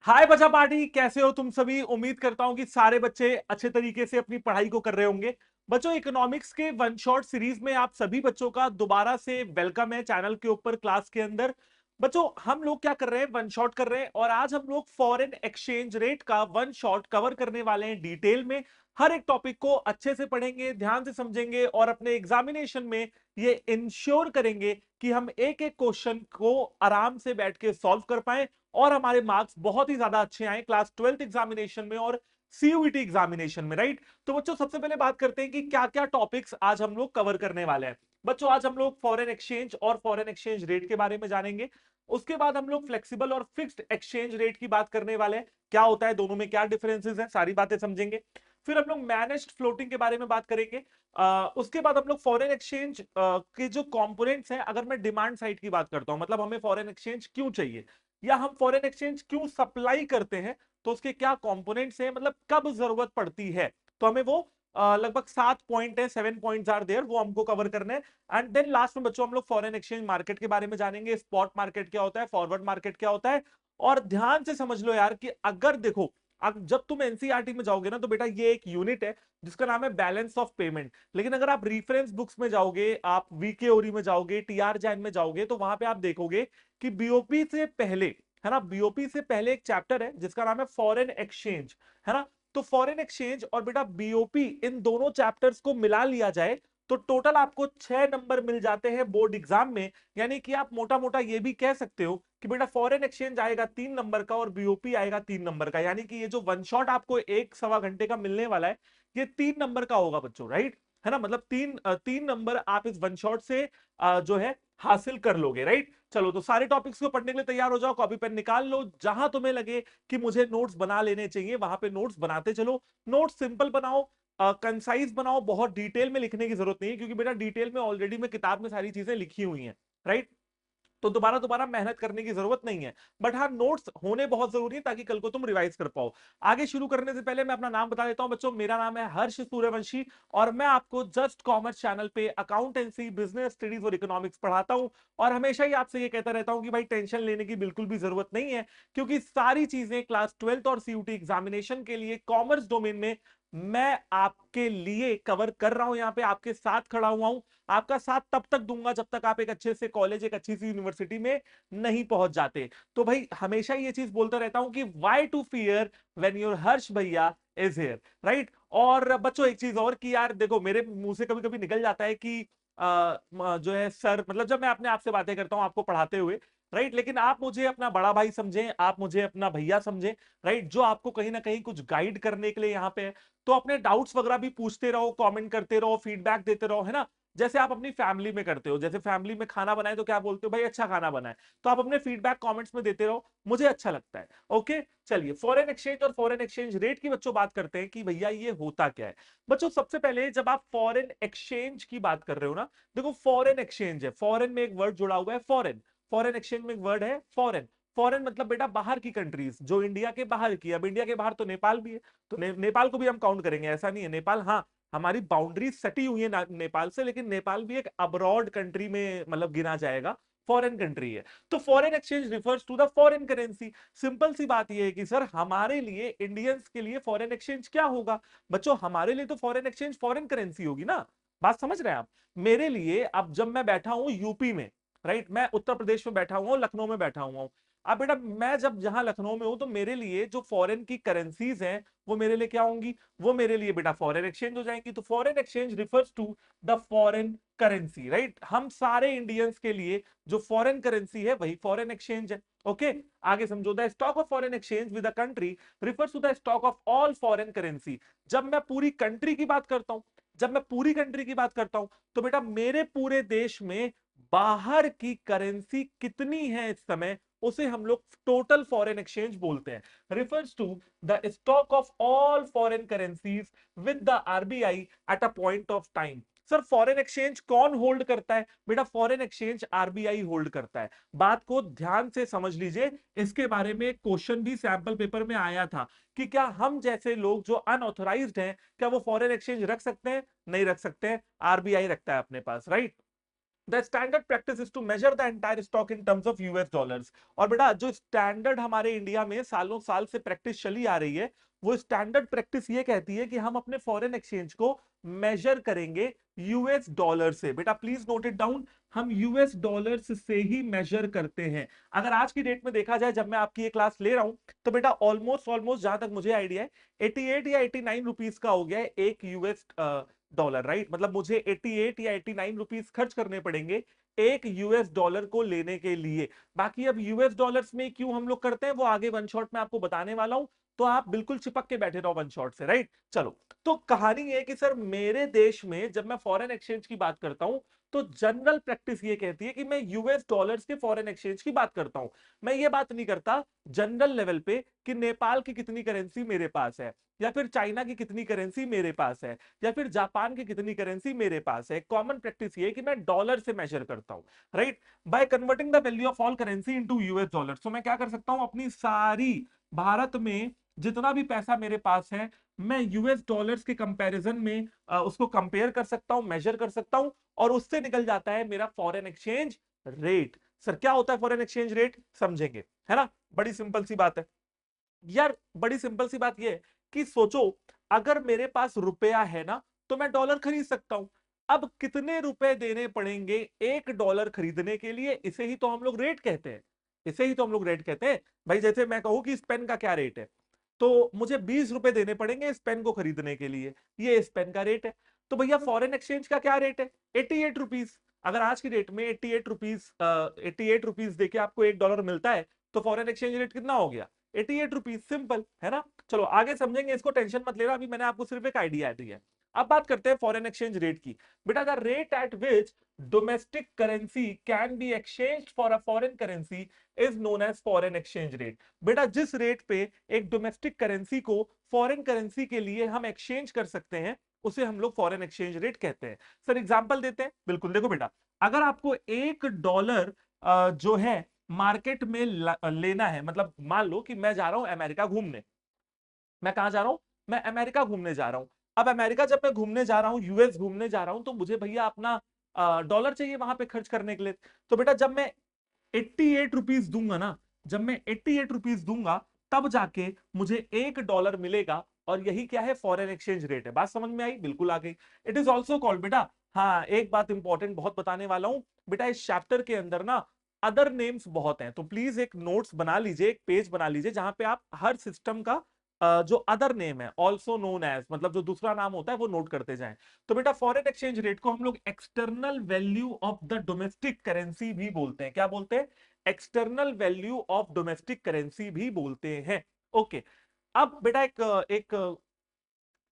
हाय बच्चा पार्टी, कैसे हो तुम सभी। उम्मीद करता हूं कि सारे बच्चे अच्छे तरीके से अपनी पढ़ाई को कर रहे होंगे। बच्चों, इकोनॉमिक्स के वन शॉट सीरीज में आप सभी बच्चों का दोबारा से वेलकम है चैनल के ऊपर, क्लास के अंदर। बच्चों, हम लोग क्या कर रहे हैं, वन शॉट कर रहे हैं और आज हम लोग फॉरेन एक्सचेंज रेट का वन शॉट कवर करने वाले हैं डिटेल में। हर एक टॉपिक को अच्छे से पढ़ेंगे, ध्यान से समझेंगे और अपने एग्जामिनेशन में ये इंश्योर करेंगे कि हम एक एक क्वेश्चन को आराम से बैठ के सॉल्व कर पाए और हमारे मार्क्स बहुत ही ज्यादा अच्छे आए क्लास 12th एग्जामिनेशन में और सीयूईटी एग्जामिनेशन में। राइट। तो बच्चों, सबसे पहले बात करते हैं कि क्या क्या टॉपिक्स आज हम लोग कवर करने वाले हैं। बच्चों, आज हम लोग फॉरेन एक्सचेंज और फॉरेन एक्सचेंज रेट के बारे में जानेंगे। उसके बाद हम लोग फ्लेक्सिबल और फिक्स्ड एक्सचेंज रेट की बात करने वाले हैं, क्या होता है दोनों में, क्या डिफरेंसेस है, सारी बातें समझेंगे। फिर हम लोग मैनेज्ड फ्लोटिंग के बारे में बात करेंगे। उसके बाद हम लोग फॉरेन एक्सचेंज के जो कंपोनेंट्स हैं, अगर मैं डिमांड साइड की बात करता हूं, मतलब हमें फॉरेन एक्सचेंज क्यों चाहिए या हम फॉरेन एक्सचेंज क्यों सप्लाई करते हैं, तो उसके क्या कंपोनेंट्स हैं, मतलब कब जरूरत पड़ती है, तो हमें वो लगभग 7 पॉइंट है, 7 पॉइंट्स आर देयर, वो हमको कवर करने हैं। एंड देन लास्ट में बच्चों हम लोग फॉरेन एक्सचेंज मार्केट के बारे में जानेंगे। स्पॉट मार्केट क्या होता है, फॉरवर्ड मार्केट क्या होता है। और ध्यान से समझ लो यार कि अगर देखो, अब जब तुम एनसीईआरटी में जाओगे ना, तो बेटा ये एक यूनिट है जिसका नाम है बैलेंस ऑफ पेमेंट। लेकिन अगर आप रेफरेंस बुक्स में जाओगे, आप वीके ओरी में जाओगे, टीआर जैन में जाओगे, तो वहां पे आप देखोगे कि बीओपी से पहले, है ना, बीओपी से पहले एक चैप्टर है जिसका नाम है फॉरेन एक्सचेंज, है ना। तो फॉरेन एक्सचेंज और बेटा बीओपी, इन दोनों चैप्टर्स को मिला लिया जाए तो टोटल आपको 6 नंबर मिल जाते हैं बोर्ड एग्जाम में। यानी कि आप मोटा मोटा ये भी कह सकते हो कि बेटा फॉरेन एक्सचेंज आएगा 3 नंबर का और बीओपी आएगा 3 नंबर का। यानी कि ये जो वन शॉट आपको 1 सवा घंटे का मिलने वाला है, ये 3 नंबर का होगा बच्चों। राइट, है ना, मतलब 3 नंबर आप इस वन शॉट से जो है हासिल कर लोगे। राइट। चलो, तो सारे टॉपिक्स को पढ़ने के लिए तैयार हो जाओ, कॉपी पेन निकाल लो, जहां तुम्हें लगे कि मुझे नोट्स बना लेने चाहिए वहां पे नोट्स बनाते चलो। नोट्स सिंपल बनाओ, कंसाइज बनाओ, बहुत डिटेल में लिखने की जरूरत नहीं है, क्योंकि बेटा डिटेल में ऑलरेडी मैं किताब में सारी चीजें लिखी हुई हैं। राइट। तो दोबारा दोबारा मेहनत करने की जरूरत नहीं है, बट हाँ, नोट्स होने बहुत जरूरी है ताकि कल को तुम रिवाइज कर पाओ। आगे शुरू करने से पहले मैं अपना नाम बता देता हूं बच्चों। मेरा नाम है हर्ष सूर्यवंशी और मैं आपको जस्ट कॉमर्स चैनल पे अकाउंटेंसी, बिजनेस स्टडीज और इकोनॉमिक्स पढ़ाता हूं। और हमेशा ही आपसे ये कहता रहता हूं कि भाई टेंशन लेने की बिल्कुल भी जरूरत नहीं है, क्योंकि सारी चीजें क्लास 12th और सीयूटी एग्जामिनेशन के लिए कॉमर्स डोमेन में मैं आपके लिए कवर कर रहा हूं। यहाँ पे आपके साथ खड़ा हुआ हूं। आपका साथ तब तक दूंगा जब तक आप एक अच्छे से कॉलेज, एक अच्छी सी यूनिवर्सिटी में नहीं पहुंच जाते। तो भाई हमेशा ये चीज बोलता रहता हूं कि why to fear when your Harsh भैया इज हियर। राइट। और बच्चों, एक चीज और कि यार देखो, मेरे मुंह से कभी कभी निकल जाता है कि जो है सर, मतलब जब मैं अपने आप से बातें करता हूं आपको पढ़ाते हुए, राइट, लेकिन आप मुझे अपना बड़ा भाई समझें, आप मुझे अपना भैया समझें। राइट, जो आपको कहीं ना कहीं कुछ गाइड करने के लिए यहाँ पे है। तो अपने डाउट्स वगैरह भी पूछते रहो, कमेंट करते रहो, फीडबैक देते रहो, है ना। जैसे आप अपनी फैमिली में करते हो, जैसे फैमिली में खाना बनाए तो क्या बोलते हो, भाई अच्छा खाना बनाए। तो आप अपने फीडबैक कमेंट्स में देते रहो, मुझे अच्छा लगता है। ओके। चलिए, फॉरेन एक्सचेंज और फॉरेन एक्सचेंज रेट की बच्चों बात करते हैं कि भैया ये होता क्या है। बच्चों, सबसे पहले जब आप फॉरेन एक्सचेंज की बात कर रहे हो ना, देखो फॉरेन एक्सचेंज है, फॉरेन में एक वर्ड जुड़ा हुआ है फॉरेन। फॉरेन एक्सचेंज में एक वर्ड है फॉरेन। फॉरेन मतलब बेटा बाहर की कंट्रीज, जो इंडिया के बाहर की। अब इंडिया के बाहर तो नेपाल भी है, तो नेपाल को भी हम काउंट करेंगे, ऐसा नहीं है। नेपाल, हाँ, हमारी बाउंड्री सटी हुई है नेपाल से, लेकिन नेपाल भी एक अब्रॉड कंट्री में मतलब गिना जाएगा, फॉरेन कंट्री है। तो foreign exchange refers to the foreign currency. Simple सी बात यह है कि सर हमारे लिए, इंडियंस के लिए फॉरेन एक्सचेंज क्या होगा। बच्चों, हमारे लिए तो फॉरेन एक्सचेंज फॉरेन करेंसी होगी ना। बात समझ रहे हैं आप। मेरे लिए अब जब मैं बैठा हूं यूपी में, राइट, मैं उत्तर प्रदेश में बैठा हुआ हूं, लखनऊ में बैठा हुआ हूं। अब बेटा मैं जब जहां लखनऊ में हूं, तो मेरे लिए जो फॉरेन की करेंसीज हैं वो मेरे लिए क्या होंगी, वो मेरे लिए बेटा फॉरेन एक्सचेंज हो जाएंगी। तो foreign exchange refers to the foreign currency. Right, हम सारे इंडियंस के लिए जो फॉरेन करेंसी है वही फॉरेन एक्सचेंज है। ओके। आगे समझो, the stock of foreign exchange with the country refers to the stock of all foreign currency. जब मैं पूरी कंट्री की बात करता हूं, जब मैं पूरी कंट्री की बात करता हूं, तो बेटा मेरे पूरे देश में बाहर की करेंसी कितनी है इस समय, उसे हम लोग टोटल फॉरेन एक्सचेंज बोलते हैं। Refers to the stock of all foreign currencies with the RBI at a point of time. Sir foreign exchange कौन होल्ड करता है, बेटा फॉरेन एक्सचेंज आरबीआई होल्ड करता है। बात को ध्यान से समझ लीजिए, इसके बारे में क्वेश्चन भी सैंपल पेपर में आया था कि क्या हम जैसे लोग जो अनऑथराइज्ड हैं, क्या वो फॉरेन एक्सचेंज रख सकते हैं, नहीं रख सकते हैं, आरबीआई रखता है अपने पास। Right. The standard practice is to measure the entire stock in terms of US dollars. और बेटा जो स्टैंडर्ड हमारे इंडिया में सालों साल से प्रैक्टिस चली आ रही है, वो स्टैंडर्ड प्रैक्टिस ये कहती है कि हम अपने फॉरेन एक्सचेंज को मेजर करेंगे यूएस डॉलर से। बेटा प्लीज नोट इट डाउन, हम यूएस डॉलर्स से ही मेजर करते हैं। अगर आज की डेट में देखा जाए, जब मैं आपकी ये क्लास ले रहा हूं, तो बेटा ऑलमोस्ट ऑलमोस्ट जहां तक मुझे आइडिया है 88 या 89 रुपीज का हो गया है एक यूएस डॉलर, राइट। मतलब मुझे 88 या 89 रुपीज खर्च करने पड़ेंगे एक यूएस डॉलर को लेने के लिए। बाकी अब यूएस डॉलर्स में क्यों हम लोग करते हैं वो आगे वन शॉट में आपको बताने वाला हूं, तो आप बिल्कुल चिपक के बैठे रहो वन शॉट से, राइट। चलो, तो कहानी ये है कि सर मेरे देश में जब मैं फॉरेन एक्सचेंज की बात करता हूं, तो जनरल प्रैक्टिस ये कहती है कि मैं यूएस डॉलर्स के फॉरेन एक्सचेंज की बात करता हूं। मैं ये बात नहीं करता जनरल लेवल पे कि नेपाल की कितनी करेंसी मेरे पास है, या फिर चाइना की कितनी करेंसी मेरे पास है, या फिर जापान की कितनी करेंसी मेरे पास है। कॉमन प्रैक्टिस ये कि मैं डॉलर से मेजर करता हूं, right, by converting the value of all currency into US dollar. तो मैं क्या कर सकता हूं, अपनी सारी भारत में जितना भी पैसा मेरे पास है, मैं यूएस डॉलर्स के कंपैरिजन में उसको कंपेयर कर सकता हूं, मेजर कर सकता हूं, और उससे निकल जाता है मेरा फॉरेन एक्सचेंज रेट। सर क्या होता है फॉरेन एक्सचेंज रेट, समझेंगे, है ना। बड़ी सिंपल सी बात है यार, बड़ी सिंपल सी बात यह है कि सोचो, अगर मेरे पास रुपया है ना, तो मैं डॉलर खरीद सकता हूं। अब कितने रुपए देने पड़ेंगे एक डॉलर खरीदने के लिए, इसे ही तो हम लोग रेट कहते हैं। इसे ही तो हम लोग रेट कहते हैं। भाई जैसे मैं कहूं कि इस पेन का क्या रेट है, तो मुझे 20 रुपए देने पड़ेंगे इस पेन को खरीदने के लिए, ये इस पेन का रेट है। तो भैया फॉरेन एक्सचेंज का क्या रेट है, 88 रुपीज। अगर आज की डेट में 88 रुपीज 88 रुपीज देके आपको एक डॉलर मिलता है, तो फॉरेन एक्सचेंज रेट कितना हो गया, 88 रुपीज, सिंपल है ना। चलो आगे समझेंगे, इसको टेंशन मत लेना, अभी मैंने आपको सिर्फ एक आइडिया दी है। अब बात करते हैं फॉरेन एक्सचेंज रेट की। बेटा the rate at which domestic currency can be exchange for a foreign currency is known as foreign exchange rate. बेटा जिस रेट पे एक डोमेस्टिक करेंसी को फॉरेन करेंसी के लिए हम एक्सचेंज कर सकते हैं, उसे हम लोग फॉरेन एक्सचेंज रेट कहते हैं। सर एग्जांपल देते हैं, बिल्कुल। देखो बेटा, अगर आपको एक डॉलर जो है मार्केट में लेना है, मतलब मान लो कि मैं जा रहा हूं अमेरिका घूमने। मैं कहां जा रहा हूं, मैं अमेरिका घूमने जा रहा हूं। अब अमेरिका जब मैं घूमने जा रहा हूं, यूएस घूमने जा रहा हूं, तो मुझे भैया अपना डॉलर चाहिए वहां पे खर्च करने के लिए। तो बेटा जब मैं 88 रुपीज दूंगा ना, जब मैं 88 रुपीज दूंगा, तब जाके मुझे एक डॉलर मिलेगा। और यही क्या है, फॉरेन एक्सचेंज रेट है। बात समझ में आई, बिल्कुल आ गई। इट इज ऑल्सो कॉल्ड, बेटा हाँ एक बात इंपॉर्टेंट बहुत बताने वाला हूं बेटा, इस चैप्टर के अंदर ना अदर नेम्स बहुत हैं, तो प्लीज एक नोट्स बना लीजिए, एक पेज बना लीजिए, जहां पे आप हर सिस्टम का जो अदर नेम है, ऑल्सो नोन एज, मतलब जो दूसरा नाम होता है वो नोट करते जाएं। तो बेटा फॉरेन एक्सचेंज रेट को हम लोग external value of the domestic currency भी बोलते हैं। क्या बोलते हैं, external value of domestic currency भी बोलते हैं। ओके, अब बेटा एक एक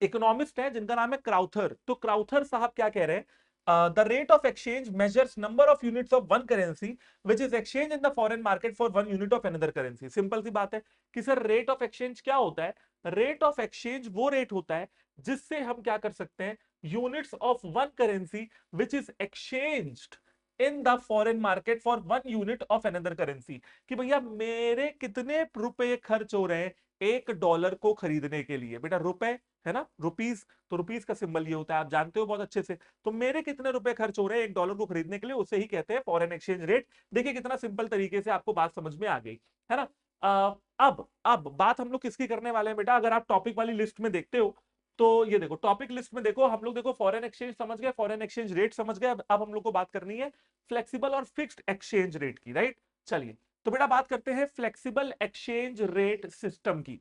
इकोनॉमिस्ट है जिनका नाम है क्राउथर। तो क्राउथर साहब क्या कह रहे हैं, the rate of exchange measures number of units of one currency which is exchange in the foreign market for one unit of another currency. Simple सी बात है कि सर रेट ऑफ एक्सचेंज क्या होता है, रेट ऑफ एक्सचेंज वो rate होता है जिससे हम क्या कर सकते हैं, units of one currency which is exchanged in the foreign market for one unit of another currency. कि भैया मेरे कितने रुपए खर्च हो रहे हैं एक डॉलर को खरीदने के लिए। बेटा रुपए है ना, रुपीस, तो रुपीस का सिंबल ये होता है, आप जानते हो बहुत अच्छे से। तो मेरे कितने रुपए खर्च हो रहे हैं एक डॉलर को खरीदने के लिए, उसे ही कहते हैं फॉरेन एक्सचेंज रेट। देखिए कितना सिंपल तरीके से आपको बात समझ में आ गई, है ना। अब बात हम लोग किसकी करने वाले हैं बेटा, अगर आप टॉपिक वाली लिस्ट में देखते हो, तो ये देखो टॉपिक लिस्ट में देखो, हम लोग देखो फॉरेन एक्सचेंज समझ गए, फॉरेन एक्सचेंज रेट समझ गए। अब हम लोग को बात करनी है फ्लेक्सिबल और फिक्स्ड एक्सचेंज रेट की, राइट। चलिए तो बेटा बात करते हैं फ्लेक्सिबल एक्सचेंज रेट सिस्टम की।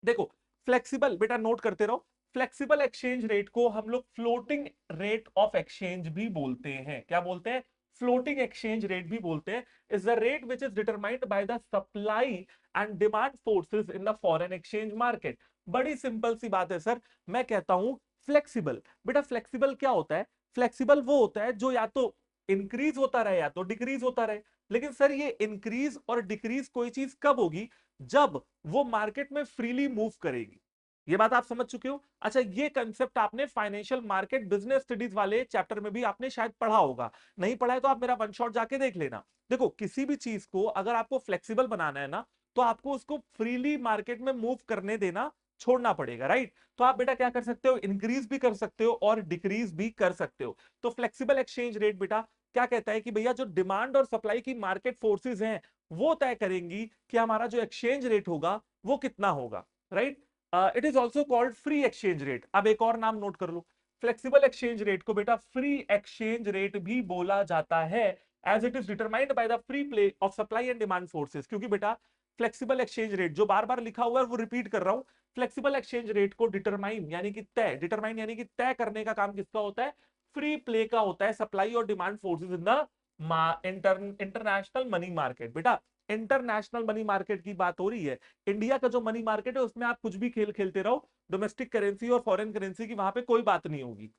देखो फ्लेक्सिबल, बेटा नोट करते रहो, फ्लेक्सिबल एक्सचेंज रेट को हम लोग फ्लोटिंग रेट ऑफ एक्सचेंज भी बोलते हैं। क्या बोलते हैं, फ्लोटिंग एक्सचेंज रेट भी बोलते हैं। Is the rate which is determined by the supply and demand forces in the foreign exchange market. बड़ी सिंपल सी बात है सर, मैं कहता हूं फ्लेक्सिबल। बेटा फ्लेक्सिबल क्या होता है, फ्लेक्सिबल वो होता है जो या तो इंक्रीज होता रहे या तो डिक्रीज होता रहे। लेकिन सर ये इंक्रीज और डिक्रीज कोई चीज कब होगी, जब वो मार्केट में फ्रीली मूव करेगी। ये बात आप समझ चुके हो। अच्छा ये कंसेप्ट आपने फाइनेंशियल मार्केट बिजनेस स्टडीज वाले चैप्टर में भी आपने शायद पढ़ा होगा, नहीं पढ़ा है तो आप मेरा वन शॉट जाके देख लेना। देखो किसी भी चीज को अगर आपको फ्लेक्सिबल बनाना है ना, तो आपको उसको फ्रीली मार्केट में मूव करने देना छोड़ना पड़ेगा, राइट। तो आप बेटा क्या कर सकते हो, इंक्रीज भी कर सकते हो और डिक्रीज भी कर सकते हो। तो फ्लेक्सिबल एक्सचेंज रेट बेटा क्या कहता है कि भैया जो डिमांड और सप्लाई की मार्केट फोर्सेस हैं वो तय करेंगी कि हमारा जो एक्सचेंज रेट होगा वो कितना होगा, right. It is also called free exchange rate. अब एक और नाम नोट कर लो, फ्लेक्सिबल एक्सचेंज रेट को बेटा फ्री एक्सचेंज रेट भी बोला जाता है, as it is determined by the free play of supply and demand forces. क्योंकि बेटा फ्लेक्सिबल एक्सचेंज रेट जो बार बार लिखा हुआ है वो रिपीट कर रहा हूं, फ्लेक्सिबल एक्सचेंज रेट को डिटरमाइन यानी कि तय, डिटरमाइन यानी कि तय करने का काम किसका होता है, फ्री प्ले का होता है, सप्लाई और demand forces in the international money market. बेटा इंटरनेशनल मनी मार्केट की बात हो रही है, इंडिया का जो मनी मार्केट है उसमें आप कुछ भी खेल खेलते रहो, डोमेस्टिक करेंसी और फॉरेन करेंसी की वहां पे कोई बात नहीं होगी।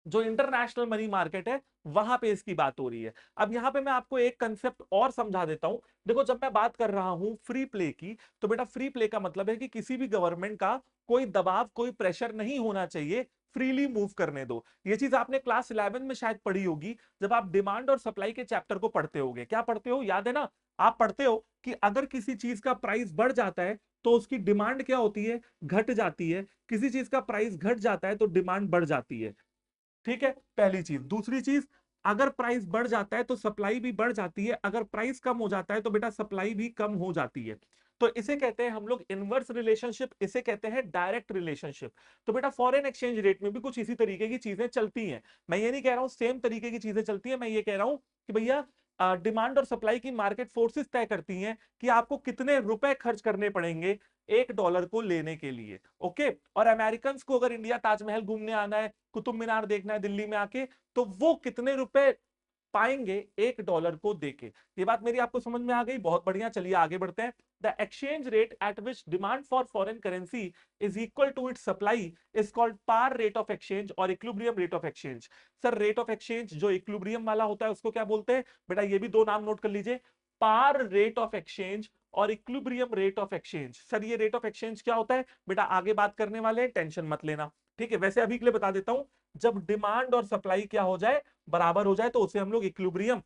जो इंटरनेशनल मनी मार्केट है वहां पे इसकी बात हो रही है। अब यहां पे मैं आपको एक कंसेप्ट और समझा देता हूं। देखो जब मैं बात कर रहा हूं फ्री प्ले की, तो बेटा फ्री प्ले का मतलब है कि किसी भी गवर्नमेंट का कोई दबाव, कोई प्रेशर नहीं होना चाहिए, फ्रीली मूव करने दो। ये चीज आपने क्लास 11 में शायद पढ़ी होगी, जब आप डिमांड और सप्लाई के चैप्टर को पढ़ते होगे। क्या पढ़ते हो, याद है ना? आप पढ़ते हो कि अगर किसी चीज का प्राइस बढ़ जाता है तो उसकी डिमांड क्या होती है, घट जाती है। किसी चीज का प्राइस घट जाता है तो डिमांड बढ़ जाती है। ठीक है, पहली चीज। दूसरी चीज, अगर प्राइस बढ़ जाता है तो सप्लाई भी बढ़ जाती है, अगर प्राइस कम हो जाता है तो बेटा सप्लाई भी कम हो जाती है। तो इसे कहते हैं हम लोग इनवर्स रिलेशनशिप, इसे कहते हैं डायरेक्ट रिलेशनशिप। तो बेटा फॉरेन एक्सचेंज रेट में भी कुछ इसी तरीके की चीजें चलती हैं। मैं ये नहीं कह रहा हूं सेम तरीके की चीजें चलती हैं, मैं ये कह रहा हूं कि भैया डिमांड और सप्लाई की मार्केट फोर्सेस तय करती हैं कि आपको कितने रुपए खर्च करने पड़ेंगे $1 को लेने के लिए। ओके, और अमेरिकन को अगर इंडिया ताजमहल घूमने आना है, कुतुब मीनार देखना है दिल्ली में आके, तो वो कितने रुपए पाएंगे $1 को देके। ये बात मेरी आपको समझ में आ गई? बहुत बढ़िया, चलिए आगे बढ़ते हैं। The exchange rate at which demand for foreign currency is equal to its supply is called par rate of exchange और equilibrium rate of exchange. Sir rate of exchange जो इक्विलिब्रियम वाला होता है उसको क्या बोलते हैं? बेटा ये भी दो नाम नोट कर लीजिए, पार रेट ऑफ एक्सचेंज और equilibrium rate of exchange. Sir ये रेट ऑफ एक्सचेंज क्या होता है? बेटा आगे बात करने वाले, टेंशन मत लेना। ठीक है, वैसे अभी के लिए बता देता हूं, जब डिमांड और सप्लाई क्या हो जाए, बराबर हो जाए, तो उसे हम लोग इक्विलिब्रियम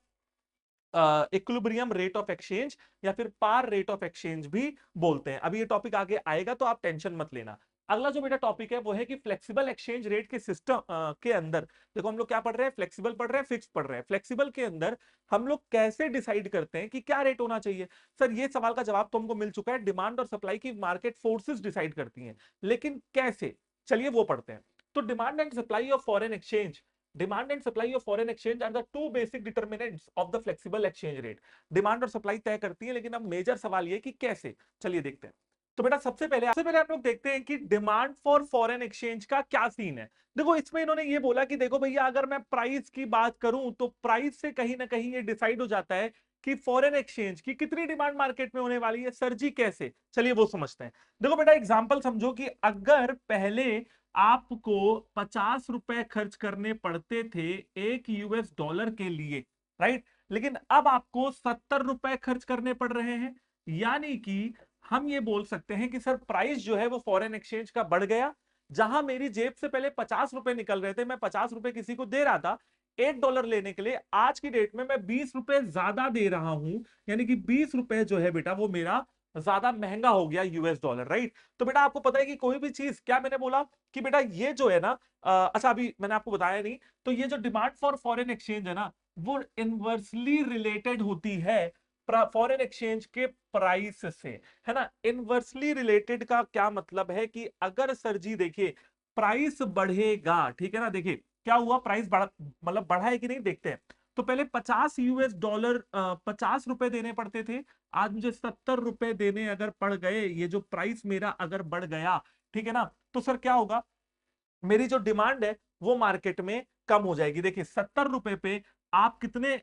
रेट ऑफ एक्सचेंज या फिर पार रेट ऑफ एक्सचेंज भी बोलते हैं। अभी ये टॉपिक आगे आएगा तो आप टेंशन मत लेना। अगला जो बेटा टॉपिक है वो है कि फ्लेक्सिबल एक्सचेंज रेट के सिस्टम के अंदर, देखो हम लोग क्या पढ़ रहे हैं, फ्लेक्सिबल पढ़ रहे हैं, फिक्स पढ़ रहे हैं। फ्लेक्सिबल के अंदर हम लोग कैसे डिसाइड करते हैं कि क्या रेट होना चाहिए? सर ये सवाल का जवाब तो हमको मिल चुका है, डिमांड और सप्लाई की मार्केट फोर्सेस डिसाइड करती हैं, लेकिन कैसे, चलिए वो पढ़ते हैं। तो demand and supply of foreign exchange, demand and supply of foreign exchange are the two basic determinants of the flexible exchange rate. Demand और सप्लाई तय करती है, लेकिन अब मेजर सवाल ये कि कैसे, चलिए देखते हैं। तो बेटा सबसे पहले हम लोग देखते हैं कि डिमांड फॉर फॉरेन एक्सचेंज का क्या सीन है। देखो इसमें इन्होंने ये बोला कि देखो भैया अगर मैं प्राइस की बात करूं तो प्राइस से कहीं ना कहीं ये डिसाइड हो जाता है कि फॉरेन एक्सचेंज की कितनी डिमांड मार्केट में होने वाली है। सर जी कैसे, चलिए वो समझते हैं। देखो बेटा एग्जांपल समझो कि अगर पहले आपको 50 रुपए खर्च करने पड़ते थे $1 के लिए, राइट, लेकिन अब आपको 70 रुपए खर्च करने पड़ रहे हैं। यानी कि हम ये बोल सकते हैं कि सर प्राइस जो है वो फॉरेन एक्सचेंज का बढ़ गया। जहां मेरी जेब से पहले 50 रुपए निकल रहे थे, मैं 50 रुपए किसी को दे रहा था $1 लेने के लिए, आज की डेट में मैं 20 रुपए ज्यादा दे रहा हूं। यानी कि 20 रुपए जो है बेटा वो मेरा ज्यादा महंगा हो गया $, राइट। तो बेटा आपको पता है कि कोई भी चीज, क्या मैंने बोला कि बेटा ये जो है ना, अच्छा अभी मैंने आपको बताया नहीं, तो ये जो डिमांड फॉर फॉरेन एक्सचेंज है ना, वो इनवर्सली रिलेटेड होती है फॉरेन एक्सचेंज के प्राइस से, है ना। इनवर्सली रिलेटेड का क्या मतलब है कि अगर सर जी देखिए प्राइस बढ़ेगा, ठीक है ना, देखिए क्या हुआ, प्राइस बढ़ा, मतलब बढ़ा है कि नहीं देखते हैं। तो पहले $50 50 रुपए देने पड़ते थे, आज मुझे 70 रुपए देने अगर पड़ गए, ये जो प्राइस मेरा अगर बढ़ गया, ठीक है ना, तो सर क्या होगा, मेरी जो डिमांड है वो मार्केट में कम हो जाएगी। देखिए 70 रुपए पे आप कितने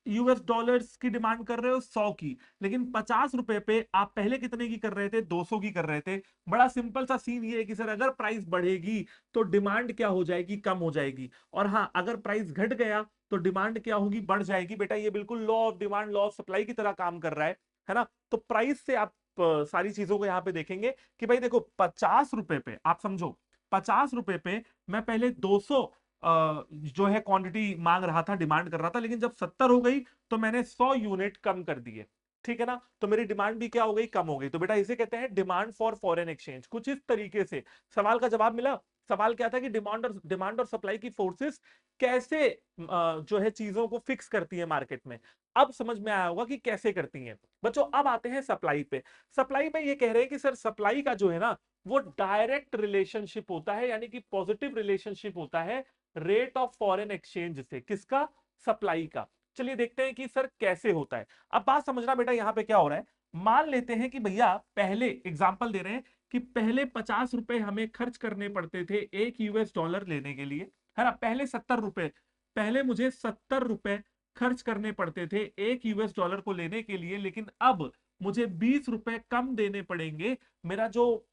$, की डिमांड कर रहे हो, 100 की, लेकिन 50 रुपए पे आप पहले कितने की कर रहे थे, 200 की कर रहे थे। बड़ा सिंपल सा सीन ये है कि सर अगर प्राइस बढ़ेगी तो डिमांड क्या हो जाएगी, कम हो जाएगी, और हाँ अगर प्राइस घट गया तो डिमांड क्या होगी, बढ़ जाएगी। बेटा ये बिल्कुल law of demand, law of supply की तरह काम कर रहा है ना। तो प्राइस से आप सारी चीजों को यहां पे देखेंगे कि भाई देखो 50 रुपए पे आप समझो, 50 रुपए पे मैं पहले 200 जो है क्वांटिटी मांग रहा था, डिमांड कर रहा था, लेकिन जब 70 हो गई तो मैंने 100 यूनिट कम कर दिए, ठीक है ना, तो मेरी डिमांड भी क्या हो गई, कम हो गई। तो बेटा इसे कहते हैं डिमांड फॉर फॉरेन एक्सचेंज। कुछ इस तरीके से सवाल का जवाब मिला। सवाल क्या था कि डिमांड और सप्लाई की फोर्सेस कैसे जो है चीजों को फिक्स करती है मार्केट में। अब समझ में आया होगा कि कैसे करती हैं बच्चों। अब आते हैं सप्लाई पे। सप्लाई में ये कह रहे हैं कि सर सप्लाई का जो है ना वो डायरेक्ट रिलेशनशिप होता है, यानी कि पॉजिटिव रिलेशनशिप होता है रेट ऑफ फॉरेन एक्सचेंज से। किसका? सप्लाई का। चलिए देखते हैं कि सर कैसे होता है। अब बात समझना बेटा, यहां पे क्या हो रहा है। मान लेते हैं कि भैया पहले एग्जांपल दे रहे हैं कि पहले 50 रुपए हमें खर्च करने पड़ते थे एक यूएस डॉलर लेने के लिए, है ना। पहले 70 रुपए, पहले मुझे 70 रुपए खर्च करने पड़ते थे एक यूएस डॉलर को लेने के लिए, लेकिन अब मुझे 20 रुपए कम देने पड़ेंगे। मेरा जो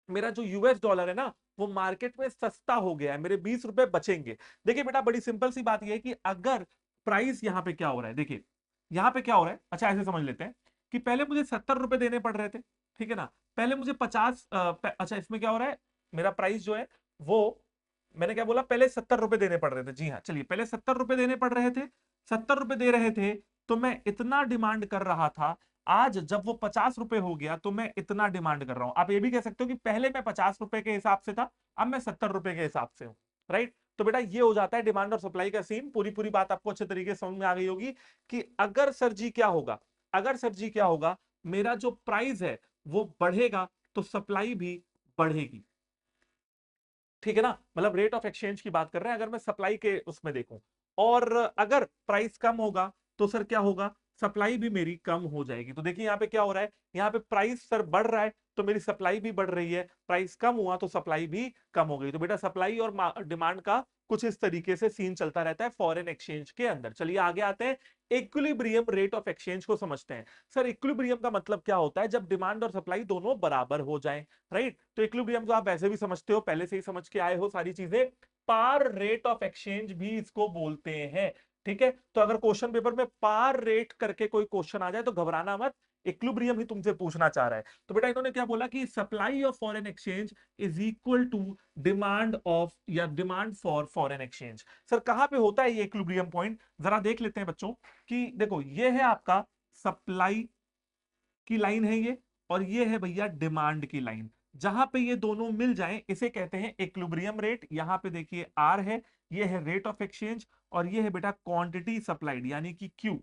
मेरा जो यूएस डॉलर है ना वो मार्केट में सस्ता हो गया है, मेरे 20 रुपए बचेंगे। देखिए बेटा बड़ी सिंपल सी बात यह है कि अगर प्राइस यहां पे क्या हो रहा है, देखिए यहां पे क्या हो रहा है। अच्छा ऐसे समझ लेते हैं कि पहले मुझे 70 रुपए देने पड़ रहे थे, ठीक है ना। पहले मुझे 50, अच्छा इसमें क्या हो रहा है, मेरा प्राइस जो है वो, मैंने क्या बोला, पहले 70 रुपए देने पड़ रहे थे। जी हाँ, चलिए पहले 70 रुपए देने पड़ रहे थे, 70 रुपए दे रहे थे तो मैं इतना डिमांड कर रहा था। आज जब वो 50 रुपए हो गया तो मैं इतना डिमांड कर रहा हूं। आप ये भी कह सकते हो कि पहले मैं 50 रुपए के हिसाब से था, अब मैं 70 रुपए के हिसाब से हूं। राइट। तो बेटा ये हो जाता है डिमांड और सप्लाई का सीन। पूरी पूरी बात आपको अच्छे तरीके से समझ में आ गई होगी कि अगर सर जी क्या होगा, अगर सर जी क्या होगा, मेरा जो प्राइस है वो बढ़ेगा तो सप्लाई भी बढ़ेगी। ठीक है ना, मतलब रेट ऑफ एक्सचेंज की बात कर रहे हैं अगर मैं सप्लाई के उसमें देखूं। और अगर प्राइस कम होगा तो सर क्या होगा, सप्लाई भी मेरी कम हो जाएगी। तो देखिए यहाँ पे क्या हो रहा है, यहाँ पे प्राइस सर बढ़ रहा है तो मेरी सप्लाई भी बढ़ रही है, प्राइस कम हुआ तो सप्लाई भी कम हो गई। तो बेटा सप्लाई और डिमांड का कुछ इस तरीके से सीन चलता रहता है फॉरेन एक्सचेंज के अंदर। चलिए आगे आते हैं, इक्विलिब्रियम रेट ऑफ एक्सचेंज को समझते हैं। सर इक्विलिब्रियम का मतलब क्या होता है, जब डिमांड और सप्लाई दोनों बराबर हो जाए। राइट। तो इक्विलिब्रियम तो आप वैसे भी समझते हो, पहले से ही समझ के आए हो सारी चीजें। पार रेट ऑफ एक्सचेंज भी इसको बोलते हैं। ठीक है, तो अगर क्वेश्चन पेपर में पार रेट करके कोई क्वेश्चन आ जाए तो घबराना मत, इक्विलिब्रियम ही तुमसे पूछना चाह रहा है। तो बेटा इन्होंने क्या बोला कि supply of foreign exchange is equal to demand of या demand for foreign exchange. Sir कहां पे होता है ये इक्विलिब्रियम पॉइंट, जरा देख लेते हैं बच्चों। कि देखो ये है आपका सप्लाई की लाइन है ये, और ये है भैया डिमांड की लाइन। जहां पे ये दोनों मिल जाएं इसे कहते हैं इक्विलिब्रियम रेट। यहां पे देखिए आर है, ये है रेट ऑफ एक्सचेंज, और ये है बेटा क्वांटिटी सप्लाइड यानी कि क्यू।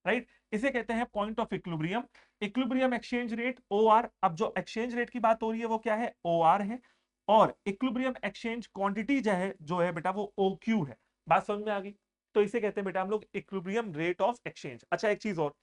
राइट। इसे कहते हैं point of equilibrium. Equilibrium exchange rate O R. अब जो एक्सचेंज रेट की बात हो रही है वो क्या है, ओ आर है। और इक्विलिब्रियम एक्सचेंज क्वांटिटी जो है बेटा वो ओ क्यू है। बात समझ में आ गई। तो इसे कहते हैं बेटा हम लोग इक्विलिब्रियम रेट ऑफ एक्सचेंज। अच्छा एक चीज और,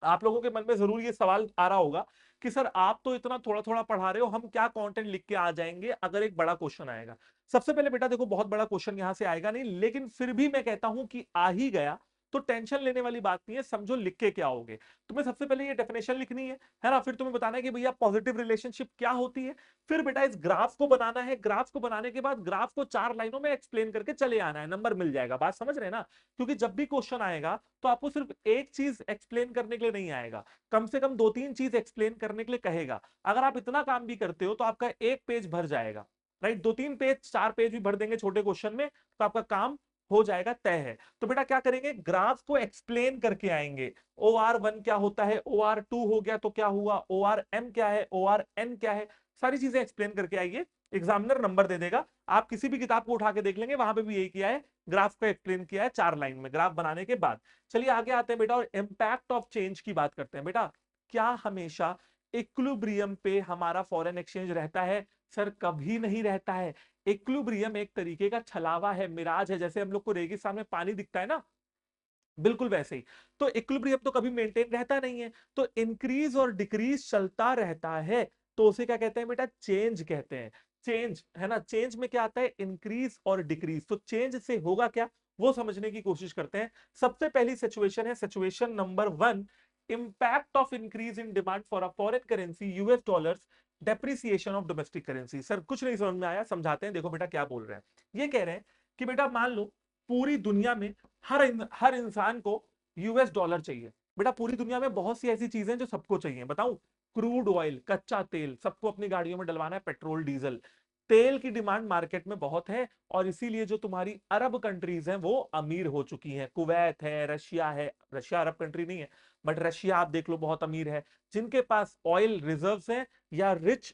आप लोगों के मन में जरूर ये सवाल आ रहा होगा कि सर आप तो इतना थोड़ा थोड़ा पढ़ा रहे हो, हम क्या कंटेंट लिख के आ जाएंगे अगर एक बड़ा क्वेश्चन आएगा। सबसे पहले बेटा देखो बहुत बड़ा क्वेश्चन यहां से आएगा नहीं, लेकिन फिर भी मैं कहता हूं कि आ ही गया तो टेंशन लेने वाली बात नहीं है, समझो लिख के क्या होगे। तुम्हें सबसे पहले ये डेफिनेशन लिखनी है ना। फिर तुम्हें बताना है कि भैया पॉजिटिव रिलेशनशिप क्या होती है। फिर बेटा इस ग्राफ को बनाना है, ग्राफ को बनाने के बाद ग्राफ को 4 लाइनों में एक्सप्लेन करके चले आना है, नंबर मिल जाएगा। बात समझ रहे हैं ना। क्योंकि जब भी क्वेश्चन आएगा तो आपको सिर्फ एक चीज एक्सप्लेन करने के लिए नहीं आएगा, कम से कम 2-3 चीज एक्सप्लेन करने के लिए कहेगा। अगर आप इतना काम भी करते हो तो आपका एक पेज भर जाएगा। राइट, 2-3 पेज 4 पेज भी भर देंगे छोटे क्वेश्चन में तो आपका काम हो जाएगा, तय है। तो बेटा क्या करेंगे, ग्राफ को एक्सप्लेन करके आएंगे। ओ आर वन क्या होता है, ओ आर टू हो गया तो क्या हुआ, ओ आर एम क्या है, ओ आर एन क्या है, सारी चीजें एक्सप्लेन करके आइए। एग्जामिनर नंबर दे देगा। आप किसी भी किताब को उठा के देख लेंगे, वहां पे भी यही किया है, ग्राफ को एक्सप्लेन किया है 4 लाइन में ग्राफ बनाने के बाद। चलिए आगे आते हैं बेटा और इंपैक्ट ऑफ चेंज की बात करते हैं। बेटा क्या हमेशा इक्विलिब्रियम पे हमारा फॉरेन एक्सचेंज रहता है? सर कभी नहीं रहता है। इक्विलिब्रियम एक तरीके का छलावा है, मिराज है। जैसे हम लोग को रेगिस्तान में पानी दिखता है ना, बिल्कुल वैसे ही। तो इक्विलिब्रियम तो कभी मेंटेन रहता नहीं है, तो इंक्रीज और डिक्रीज चलता रहता है। तो उसे क्या कहते हैं बेटा, चेंज कहते हैं। चेंज है ना, चेंज में क्या आता है, इंक्रीज और डिक्रीज। तो चेंज से होगा क्या वो समझने की कोशिश करते हैं। सबसे पहली सिचुएशन है situation number 1, impact of increase in demand for a foreign currency US dollars, depreciation of domestic currency. Sir कुछ नहीं समझ में आया, समझाते हैं। देखो बेटा क्या बोल रहे हैं, ये कह रहे हैं कि बेटा मान लो पूरी दुनिया में हर इंसान को यूएस डॉलर चाहिए। बेटा पूरी दुनिया में बहुत सी ऐसी चीजें जो सबको चाहिए, बताऊं। क्रूड ऑयल, कच्चा तेल, सबको अपनी गाड़ियों में डलवाना है, पेट्रोल डीजल। तेल की डिमांड मार्केट में बहुत है, और इसीलिए जो तुम्हारी अरब कंट्रीज हैं वो अमीर हो चुकी हैं। कुवैत है, रशिया है, रशिया अरब कंट्री नहीं है, बट रशिया आप देख लो बहुत अमीर है। जिनके पास ऑयल रिजर्व्स हैं या रिच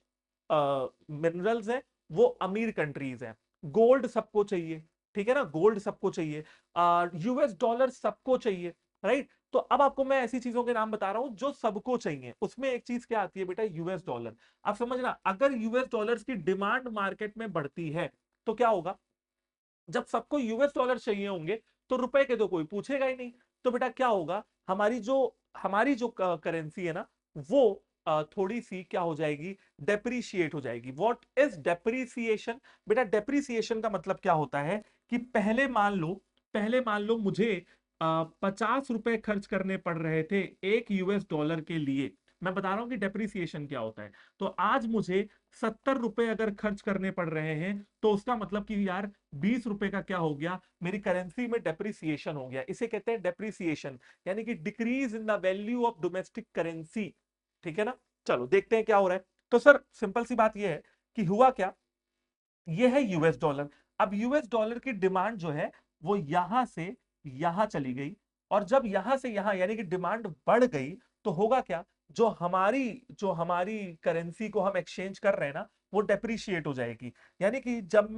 मिनरल्स हैं, वो अमीर कंट्रीज हैं। गोल्ड सबको चाहिए, ठीक है ना, गोल्ड सबको चाहिए, यूएस डॉलर सबको चाहिए, राइट। तो अब आपको मैं ऐसी चीजों के नाम बता रहा हूं जो सबको चाहिए, उसमें एक चीज क्या आती है बेटा, यूएस डॉलर। आप समझना, अगर यूएस डॉलर्स की डिमांड मार्केट में बढ़ती है तो क्या होगा, जब सबको यूएस डॉलर चाहिए होंगे तो रुपए के तो कोई पूछेगा ही नहीं। तो बेटा क्या होगा, हमारी जो करेंसी है ना, वो थोड़ी सी क्या हो जाएगी, डेप्रीशिएट हो जाएगी। What is depreciation? बेटा डेप्रीसिएशन का मतलब क्या होता है कि पहले मान लो मुझे 50 रुपए खर्च करने पड़ रहे थे एक यूएस डॉलर के लिए। मैं बता रहा हूं कि डेप्रीसिएशन क्या होता है। तो आज मुझे 70 रुपए अगर खर्च करने पड़ रहे हैं, तो उसका मतलब कि यार 20 रुपए का क्या हो गया, मेरी करेंसी में डेप्रिसिएशन हो गया। इसे कहते हैं डेप्रिसिएशन, यानी कि decrease in the value of domestic currency. ठीक है ना। चलो देखते हैं क्या हो रहा है। तो सर सिंपल सी बात यह है कि हुआ क्या, ये है यूएस डॉलर। अब यूएस डॉलर की डिमांड जो है वो यहां से यहां चली गई, और जब यहां से यहां यानी कि डिमांड बढ़ गई, तो होगा क्या, जो हमारी करेंसी को हम एक्सचेंज कर रहे हैं ना, वो डेप्रिशिएट हो जाएगी। यानी कि जब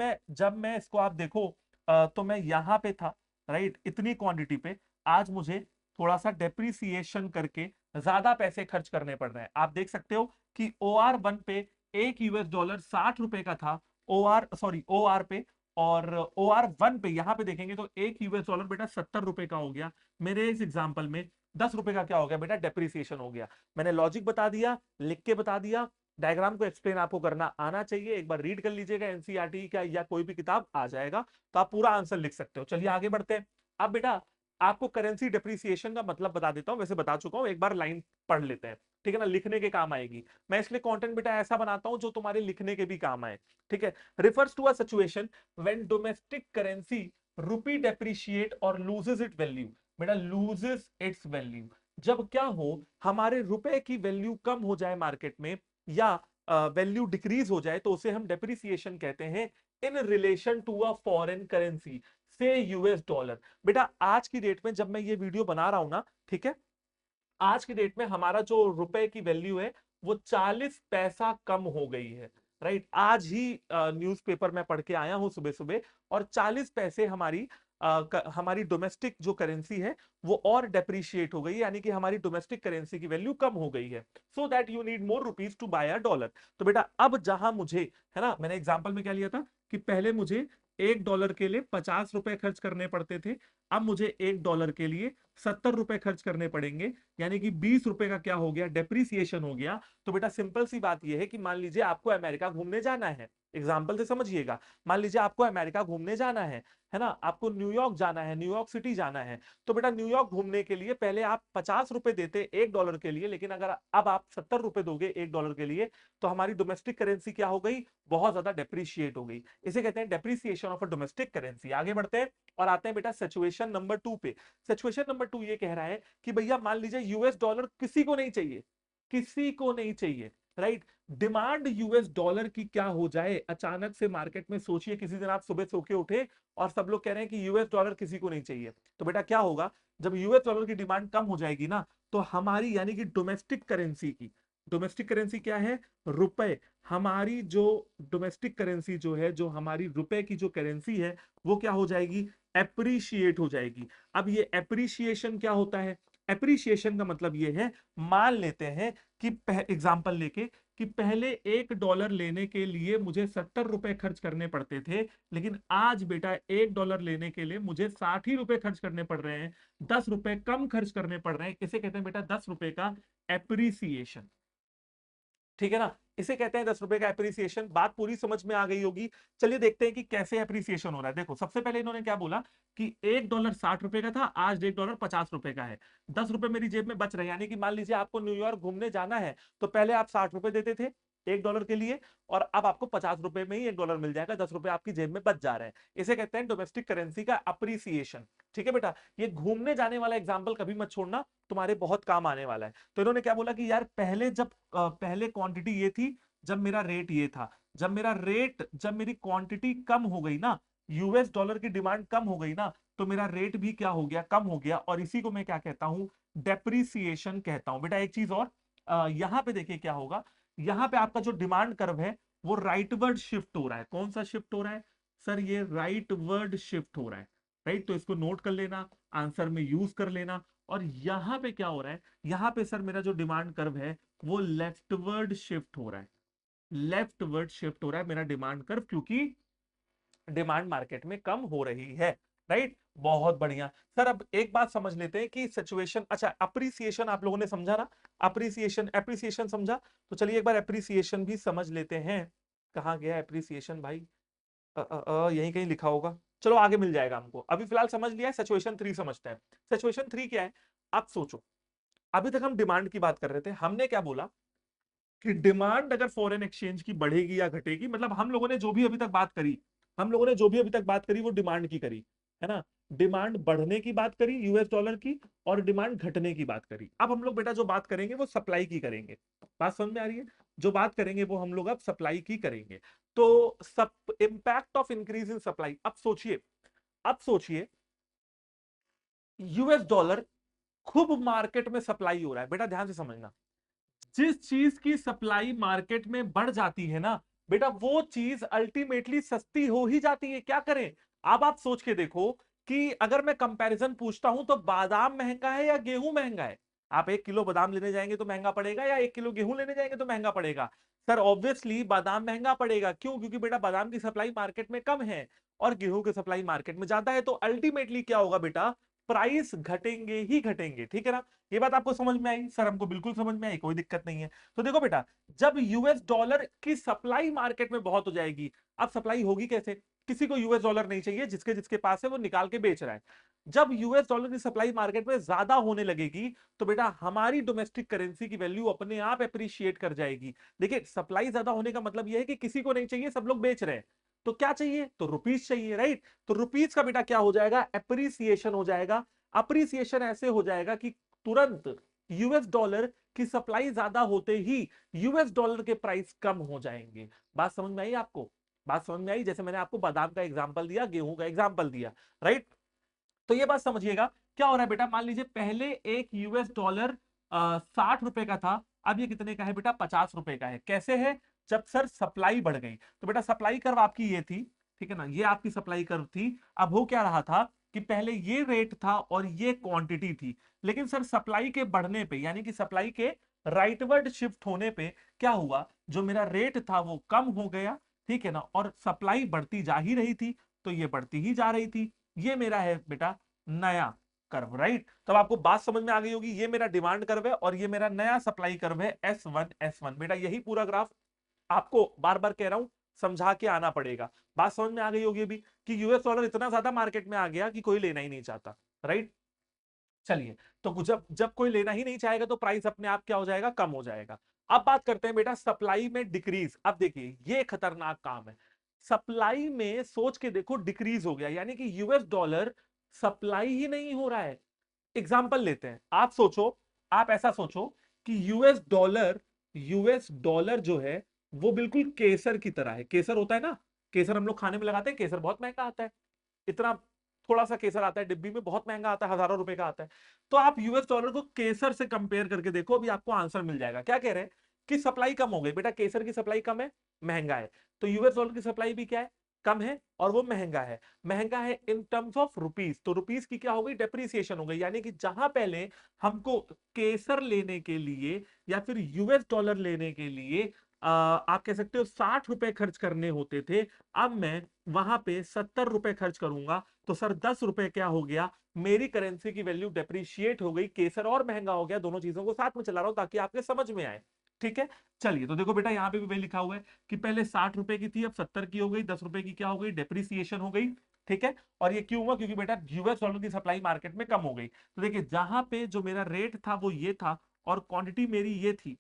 मैं इसको आप देखो, तो मैं यहां पे था, राइट, इतनी क्वांटिटी पे, आज मुझे थोड़ा सा डेप्रिसिएशन करके ज्यादा पैसे खर्च करने पड़ रहे हैं। आप देख सकते हो कि OR1 पे एक यूएस डॉलर 60 रुपए का था, OR पे, और OR1 पे यहां पे देखेंगे तो एक यूएस डॉलर बेटा 70 रुपए का हो गया। मेरे इस एग्जांपल में 10 रुपए का क्या हो गया बेटा, डेप्रिसिएशन हो गया। मैंने लॉजिक बता दिया, लिख के बता दिया, डायग्राम को एक्सप्लेन आपको करना आना चाहिए। एक बार रीड कर लीजिएगा एनसीईआरटी का या कोई भी किताब, आ जाएगा, तो आप पूरा आंसर लिख सकते हो। चलिए आगे बढ़ते हैं। अब बेटा आपको करेंसी डेप्रिसिएशन का मतलब बता देता हूं, वैसे बता चुका हूं, एक बार लाइन पढ़ लेते हैं, ठीक है ना, लिखने के काम आएगी। मैं इसलिए कंटेंट बेटा ऐसा बनाता हूं जो तुम्हारे लिखने के भी काम आए, ठीक है। Refers to a situation when domestic currency rupee depreciate और लूजेस इट वैल्यू। बेटा लूजेस इट्स वैल्यू, जब क्या हो, हमारे रुपए की वैल्यू कम हो जाए मार्केट में, या वैल्यू डिक्रीज हो जाए, तो उसे हम डेप्रिसिएशन कहते हैं in relation to a foreign currency से यूएस डॉलर। बेटा आज की डेट में जब मैं ये वीडियो बना रहा हूं ना, ठीक है, आज की डेट में हमारा जो रुपए की वैल्यू है वो 40 पैसा कम हो गई है, राइट। आज ही न्यूज़पेपर में पढ़ के आया हूं सुबह सुबह, और 40 पैसे हमारी डोमेस्टिक जो करेंसी है वो और डेप्रिशिएट हो गई, यानी कि हमारी डोमेस्टिक करेंसी की वैल्यू कम हो गई है। So that you need more rupees to buy a dollar. तो बेटा अब जहां मुझे, है ना, मैंने एग्जांपल में क्या लिया था कि पहले मुझे $1 के लिए 50 रुपए खर्च करने पड़ते थे, अब मुझे $1 के लिए 70 रुपए खर्च करने पड़ेंगे, यानी कि 20 रुपए का क्या हो गया, डेप्रिसिएशन हो गया। तो बेटा सिंपल सी बात यह है कि मान लीजिए आपको अमेरिका घूमने जाना है, एग्जाम्पल से समझिएगा, मान लीजिए आपको अमेरिका घूमने जाना है ना, आपको न्यूयॉर्क जाना है, न्यूयॉर्क सिटी जाना है। तो बेटा न्यूयॉर्क घूमने के लिए पहले आप 50 रुपए देते $1 के लिए, लेकिन अगर अब आप 70 रुपए दोगे $1 के लिए, तो हमारी डोमेस्टिक करेंसी क्या हो गई, बहुत ज्यादा डेप्रिशिएट हो गई। इसे कहते हैं depreciation of a domestic currency. आगे बढ़ते हैं और आते हैं बेटा सिचुएशन नंबर 2 पे। सिचुएशन नंबर 2 ये कह रहा है कि भैया मान लीजिए यूएस डॉलर किसी को नहीं चाहिए, किसी को नहीं चाहिए, राइट। डिमांड यूएस डॉलर की क्या हो जाए अचानक से मार्केट में, सोचिए किसी दिन आप सुबह सो के उठे और सब लोग कह रहे हैं कि यूएस डॉलर किसी को नहीं चाहिए। तो बेटा क्या होगा, जब यूएस डॉलर की डिमांड कम हो जाएगी ना, तो हमारी यानी कि डोमेस्टिक करेंसी क्या है, रुपए, हमारी जो डोमेस्टिक करेंसी जो है, जो हमारी रुपए की जो करेंसी है, वो क्या हो जाएगी, एप्रिशिएट हो जाएगी। अब ये एप्रिशिएशन क्या होता है, एप्रिशिएशन का मतलब ये है, मान लेते हैं कि एग्जांपल लेके कि पहले $1 लेने के लिए मुझे 70 रुपए खर्च करने पड़ते थे, लेकिन आज बेटा $1 लेने के लिए मुझे 60 ही रुपए खर्च करने पड़ रहे हैं, 10 रुपए कम खर्च करने पड़ रहे हैं। इसे कहते हैं बेटा 10 रुपए का एप्रिसिएशन, ठीक है ना। इसे कहते हैं 10 रुपए का एप्रिसिएशन। बात पूरी समझ में आ गई होगी। चलिए देखते हैं कि कैसे एप्रिसिएशन हो रहा है। देखो सबसे पहले इन्होंने क्या बोला कि $1 60 रुपए का था, आज $1 50 रुपए का है, 10 रुपए मेरी जेब में बच रहे हैं। यानी कि मान लीजिए आपको न्यूयॉर्क घूमने जाना है, तो पहले आप 60 रुपए देते थे $1 के लिए, और अब आपको 50 रुपए में ही $1 मिल जाएगा, 10 रुपए आपकी जेब में बच जा रहे हैं। इसे कहते हैं डोमेस्टिक करेंसी का अप्रिसिएशन, ठीक है बेटा। ये घूमने जाने वाला एग्जाम्पल कभी मत छोड़ना, तुम्हारे बहुत काम आने वाला है। तो इन्होंने क्या बोला कि यार पहले क्वांटिटी ये थी, जब मेरा रेट ये था, जब मेरी क्वांटिटी कम हो गई ना, यूएस डॉलर की डिमांड कम हो गई ना, तो मेरा रेट भी क्या हो गया, कम हो गया, और इसी को मैं क्या कहता हूं, डेप्रिसिएशन कहता हूं। बेटा एक चीज और, यहां पे देखिए क्या होगा, यहां पे आपका जो डिमांड कर्व है वो राइटवर्ड शिफ्ट हो रहा है। कौन सा शिफ्ट हो रहा है सर? ये राइटवर्ड शिफ्ट हो रहा है। राइट, तो इसको नोट कर लेना, आंसर में यूज कर लेना। और यहां पे क्या हो रहा है, यहां पे सर मेरा जो डिमांड कर्व है वो लेफ्टवर्ड शिफ्ट हो रहा है। लेफ्टवर्ड शिफ्ट हो रहा है मेरा डिमांड कर्व, क्योंकि डिमांड मार्केट में कम हो रही है। राइट, बहुत बढ़िया सर। अब एक बात समझ लेते हैं कि सिचुएशन, अच्छा अप्रिसिएशन आप लोगों ने समझा ना? अप्रिसिएशन, एप्रिसिएशन समझा? तो चलिए एक बार एप्रिसिएशन भी समझ लेते हैं। कहाँ गया एप्रिसिएशन भाई? यहीं कहीं लिखा होगा, चलो आगे मिल जाएगा हमको। अभी फिलहाल समझ लिया है, सिचुएशन 3 समझते हैं। सिचुएशन 3 क्या है? आप सोचो, अभी तक हम डिमांड की बात कर रहे थे, हमने क्या बोला कि डिमांड अगर फॉरेन एक्सचेंज की बढ़ेगी या घटेगी, मतलब हम लोगों ने जो भी अभी तक बात करी, हम लोगों ने जो भी अभी तक बात करी वो डिमांड की करी, है ना? डिमांड बढ़ने की बात करी यूएस डॉलर की, और डिमांड घटने की बात करी। अब हम लोग बेटा जो बात करेंगे वो सप्लाई की करेंगे। बात समझ में आ रही है? जो बात करेंगे वो हम लोग अब सप्लाई की करेंगे। तो सब impact of increase in supply. अब सोचिए, अब सोचिए, यूएस डॉलर खूब मार्केट में सप्लाई हो रहा है। बेटा ध्यान से समझना, जिस चीज की सप्लाई मार्केट में बढ़ जाती है ना बेटा, वो चीज अल्टीमेटली सस्ती हो ही जाती है। क्या करें? अब आप सोच के देखो कि अगर मैं कंपैरिजन पूछता हूं तो बादाम महंगा है या गेहूं महंगा है? आप 1 किलो बादाम लेने जाएंगे तो महंगा पड़ेगा, या 1 किलो गेहूं लेने जाएंगे तो महंगा पड़ेगा? सर ऑब्वियसली बादाम महंगा पड़ेगा। क्यों? क्योंकि बेटा बादाम की सप्लाई मार्केट में कम है और गेहूं की सप्लाई मार्केट में ज्यादा है। तो अल्टीमेटली क्या होगा बेटा? प्राइस घटेंगे ही घटेंगे। ठीक है ना? ये बात आपको समझ में आई? सर हमको बिल्कुल समझ में आई, कोई दिक्कत नहीं है। तो देखो बेटा, जब यूएस डॉलर की सप्लाई मार्केट में बहुत हो जाएगी, अब सप्लाई होगी कैसे? किसी को यूएस डॉलर नहीं चाहिए, जिसके जिसके पास है वो निकाल के बेच रहा है। जब यूएस डॉलर की सप्लाई मार्केट में ज्यादा होने लगेगी तो बेटा हमारी डोमेस्टिक करेंसी की वैल्यू अपने आप एप्रिशिएट कर जाएगी। देखिए सप्लाई ज्यादा होने का मतलब यह है कि किसी को नहीं चाहिए, सब लोग बेच रहे हैं, तो क्या चाहिए? तो रुपीज चाहिए। राइट, तो रुपीज का बेटा क्या हो जाएगा? एप्रिसिएशन हो जाएगा। अप्रिसिएशन ऐसे हो जाएगा कि तुरंत यूएस डॉलर की सप्लाई ज्यादा होते ही यूएस डॉलर के प्राइस कम हो जाएंगे। बात समझ में आई आपको? बात समझ में आई? जैसे मैंने आपको बादाम का एग्जांपल दिया, गेहूं का एग्जांपल दिया। राइट, तो ये बात समझिएगा। क्या हो रहा है बेटा? मान लीजिए पहले एक यूएस डॉलर 60 रुपए का था, अब ये कितने का है बेटा? 50 रुपए का है। कैसे है? जब सर सप्लाई बढ़ गई। तो बेटा सप्लाई कर्व आपकी ये थी, ठीक है ना? ये आपकी सप्लाई कर्व थी। अब हो क्या रहा था कि पहले ये रेट था और ये क्वांटिटी थी, लेकिन सर सप्लाई के बढ़ने पे, यानी कि सप्लाई के राइटवर्ड शिफ्ट होने पे क्या हुआ? जो मेरा रेट था वो कम हो गया, ठीक है ना? और सप्लाई बढ़ती जा ही रही थी, तो ये बढ़ती ही जा रही थी। ये मेरा है बेटा नया कर्व। राइट, तब आपको बात समझ में आ गई होगी। ये मेरा डिमांड कर्व है और ये मेरा नया सप्लाई कर्व है S1 बेटा। यही पूरा ग्राफ आपको बार बार कह रहा हूं, समझा के आना पड़ेगा। बात समझ में आ गई होगी अभी कि यूएस डॉलर इतना ज्यादा मार्केट में आ गया कि कोई लेना ही नहीं चाहता। राइट, चलिए, तो जब जब कोई लेना ही नहीं चाहेगा तो प्राइस अपने आप क्या हो जाएगा? कम हो जाएगा। अब बात करते हैं बेटा सप्लाई में डिक्रीज। अब देखिए ये खतरनाक काम है। सप्लाई में सोच के देखो डिक्रीज हो गया, यानी कि यूएस डॉलर सप्लाई ही नहीं हो रहा है। एग्जाम्पल लेते हैं, आप सोचो, आप ऐसा सोचो कि यूएस डॉलर जो है वो बिल्कुल केसर की तरह है। केसर होता है ना, केसर हम लोग खाने में लगाते हैं, केसर बहुत महंगा आता है। इतना थोड़ा सा केसर आता है डिब्बी में, बहुत महंगा आता है, हजारों रुपए का आता है। तो आप यूएस डॉलर को केसर से कंपेयर करके देखो, अभी आपको आंसर मिल जाएगा। क्या कह रहे हैं? कि सप्लाई कम हो गई बेटा, केसर की सप्लाई कम है, महंगा है। तो यूएस डॉलर की सप्लाई भी क्या है? कम है, और वो महंगा है। महंगा है इन टर्म्स ऑफ रुपीज, तो रुपीज की क्या हो गई? डेप्रिसिएशन हो गई। यानी कि जहां पहले हमको केसर लेने के लिए या फिर यूएस डॉलर लेने के लिए आप कह सकते हो 60 रुपए खर्च करने होते थे, अब मैं वहां पे 70 रुपए खर्च करूंगा। तो सर 10 रुपए क्या हो गया? मेरी करेंसी की वैल्यू डेप्रिशिएट हो गई, केसर और महंगा हो गया। दोनों चीजों को साथ में चला रहा हूं ताकि आपके समझ में आए। ठीक है, चलिए तो देखो बेटा यहाँ पे भी वही लिखा हुआ है कि पहले 60 रुपए की थी, अब 70 की हो गई। 10 रुपए की क्या हो गई? डेप्रिसिएशन हो गई। ठीक है, और ये क्यों हुआ? क्योंकि बेटा यूएस डॉलर की सप्लाई मार्केट में कम हो गई। तो देखिए जहां पे जो मेरा रेट था वो ये था और क्वांटिटी मेरी ये थी,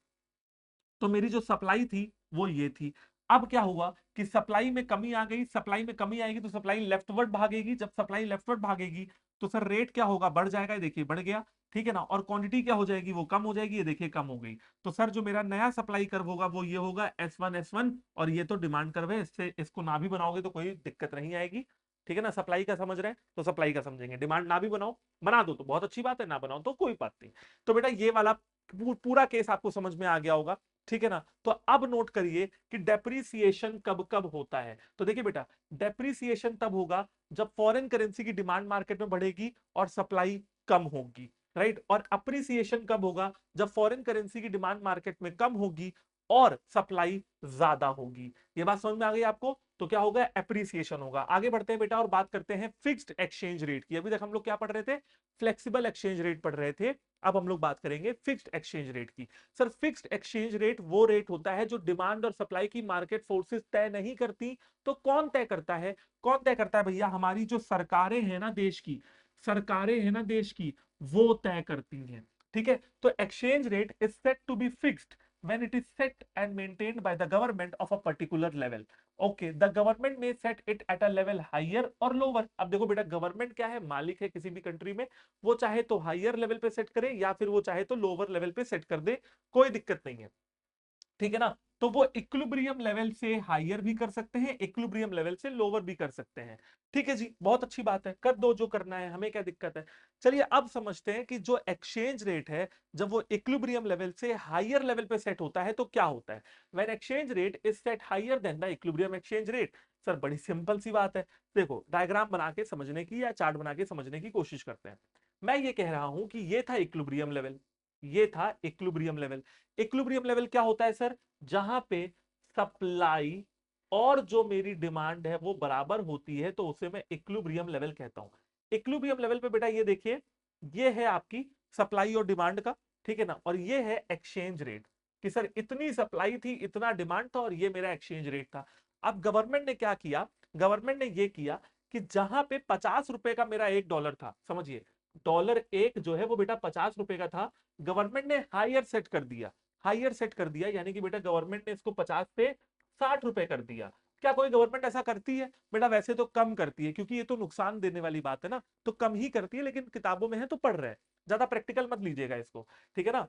तो मेरी जो सप्लाई थी वो ये थी। अब क्या हुआ कि सप्लाई में कमी आ गई। सप्लाई में कमी आएगी तो सप्लाई लेफ्टवर्ड भागेगी। जब सप्लाई लेफ्टवर्ड भागेगी तो सर रेट क्या होगा? बढ़ जाएगा। ये देखिए बढ़ गया, ठीक है ना? और क्वांटिटी क्या हो जाएगी? वो कम हो जाएगी। ये देखिए कम हो गई। तो सर जो मेरा नया सप्लाई कर्व होगा वो ये होगा S1 और ये तो डिमांड कर्व है, इससे इसको ना भी बनाओगे तो कोई दिक्कत नहीं आएगी। ठीक है ना? सप्लाई का समझ रहे हैं तो सप्लाई का समझेंगे। डिमांड ना भी बनाओ, बना दो तो बहुत अच्छी बात है, ना बनाओ तो कोई बात नहीं। तो बेटा ये वाला पूरा केस आपको समझ में आ गया होगा, ठीक है ना। तो अब नोट करिए कि डेप्रिसिएशन कब कब होता है। तो देखिए बेटा, डेप्रिसिएशन तब होगा जब फॉरेन करेंसी की डिमांड मार्केट में बढ़ेगी और सप्लाई कम होगी, राइट। और अप्रिसिएशन कब होगा, जब फॉरेन करेंसी की डिमांड मार्केट में कम होगी और सप्लाई ज्यादा होगी। ये बात समझ में आ गई आपको। तो क्या होगा, एप्रिसिएशन होगा। आगे बढ़ते हैं बेटा और बात करते हैं फिक्स्ड एक्सचेंज रेट की। अभी तक हम लोग क्या पढ़ रहे थे, फ्लेक्सिबल एक्सचेंज रेट पढ़ रहे थे। अब हम लोग बात करेंगे फिक्स्ड एक्सचेंज रेट की। सर फिक्स्ड एक्सचेंज रेट वो रेट होता है जो डिमांड और सप्लाई की मार्केट फोर्सेस तय नहीं करती। तो कौन तय करता है, कौन तय करता है भैया, हमारी जो सरकारें हैं ना देश की, सरकारें हैं ना देश की, वो तय करती हैं, ठीक है। तो exchange rate is set to be fixed when it is set and maintained by the government of a particular level. Okay, the government may set it at a level higher or lower. अब देखो बेटा, government क्या है, मालिक है किसी भी country में, वो चाहे तो हायर लेवल पे सेट करे या फिर वो चाहे तो लोअर लेवल पे सेट कर दे, कोई दिक्कत नहीं है, ठीक है ना। तो वो इक्विलिब्रियम लेवल से हायर भी कर सकते हैं, इक्विलिब्रियम लेवल से लोअर भी कर सकते हैं, ठीक है जी, बहुत अच्छी बात है, कर दो जो करना है, हमें क्या दिक्कत है। चलिए अब समझते हैं कि जो एक्सचेंज रेट है, जब वो इक्विलिब्रियम लेवल से हायर लेवल पे सेट होता है तो क्या होता है। When exchange rate is set higher than the equilibrium exchange rate. Sir बड़ी सिंपल सी बात है, देखो डायग्राम बना के समझने की या चार्ट बना के समझने की कोशिश करते हैं। मैं ये कह रहा हूं कि ये था इक्विलिब्रियम लेवल, ये था इक्विलिब्रियम लेवल। इक्विलिब्रियम लेवल क्या होता है सर, जहां पे सप्लाई और जो मेरी डिमांड है वो बराबर होती है, तो उसे मैं इक्विलिब्रियम लेवल कहता हूं। इक्विलिब्रियम लेवल पे बेटा ये देखिए, ये है आपकी सप्लाई और डिमांड का, ठीक है ना, और ये है एक्सचेंज रेट, कि सर इतनी सप्लाई थी, इतना डिमांड था और ये मेरा एक्सचेंज रेट था। अब गवर्नमेंट ने क्या किया, गवर्नमेंट ने ये किया कि जहां पे 50 रुपए का मेरा $1 था, समझिए $1 जो है वो बेटा 50 रुपए का था, गवर्नमेंट ने हायर सेट कर दिया, हायर सेट कर दिया, यानी कि बेटा गवर्नमेंट ने इसको 50 से 60 रुपए कर दिया। क्या कोई गवर्नमेंट ऐसा करती है बेटा, वैसे तो कम करती है, क्योंकि ये तो नुकसान देने वाली बात है ना, तो कम ही करती है, लेकिन किताबों में है तो पढ़ रहे हैं, ज्यादा प्रैक्टिकल मत लीजिएगा इसको, ठीक है ना,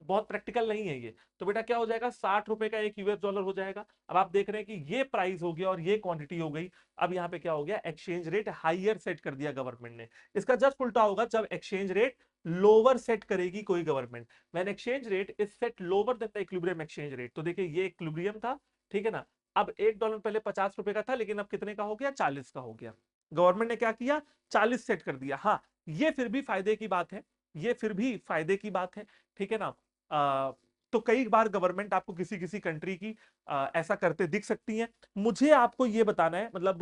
बहुत प्रैक्टिकल नहीं है ये। तो बेटा क्या हो जाएगा, 60 रुपए का $1 हो जाएगा। अब आप देख रहे हैं कि ये प्राइस हो गया और ये क्वांटिटी हो गई। अब यहाँ पे क्या हो गया, एक्सचेंज रेट हाइयर सेट कर दिया गवर्नमेंट ने। इसका जस्ट उल्टा होगा जब एक्सचेंज रेट लोअर सेट करेगी कोई government. When exchange rate is set lower than the equilibrium exchange rate. तो देखिए ये इक्विलिब्रियम था, ठीक है ना। अब $1 पहले 50 रुपए का था, लेकिन अब कितने का हो गया, 40 का हो गया। गवर्नमेंट ने क्या किया, 40 सेट कर दिया। हाँ, ये फिर भी फायदे की बात है, ये फिर भी फायदे की बात है, ठीक है ना। तो कई बार गवर्नमेंट आपको किसी किसी कंट्री की ऐसा करते दिख सकती है। मुझे आपको ये बताना है, मतलब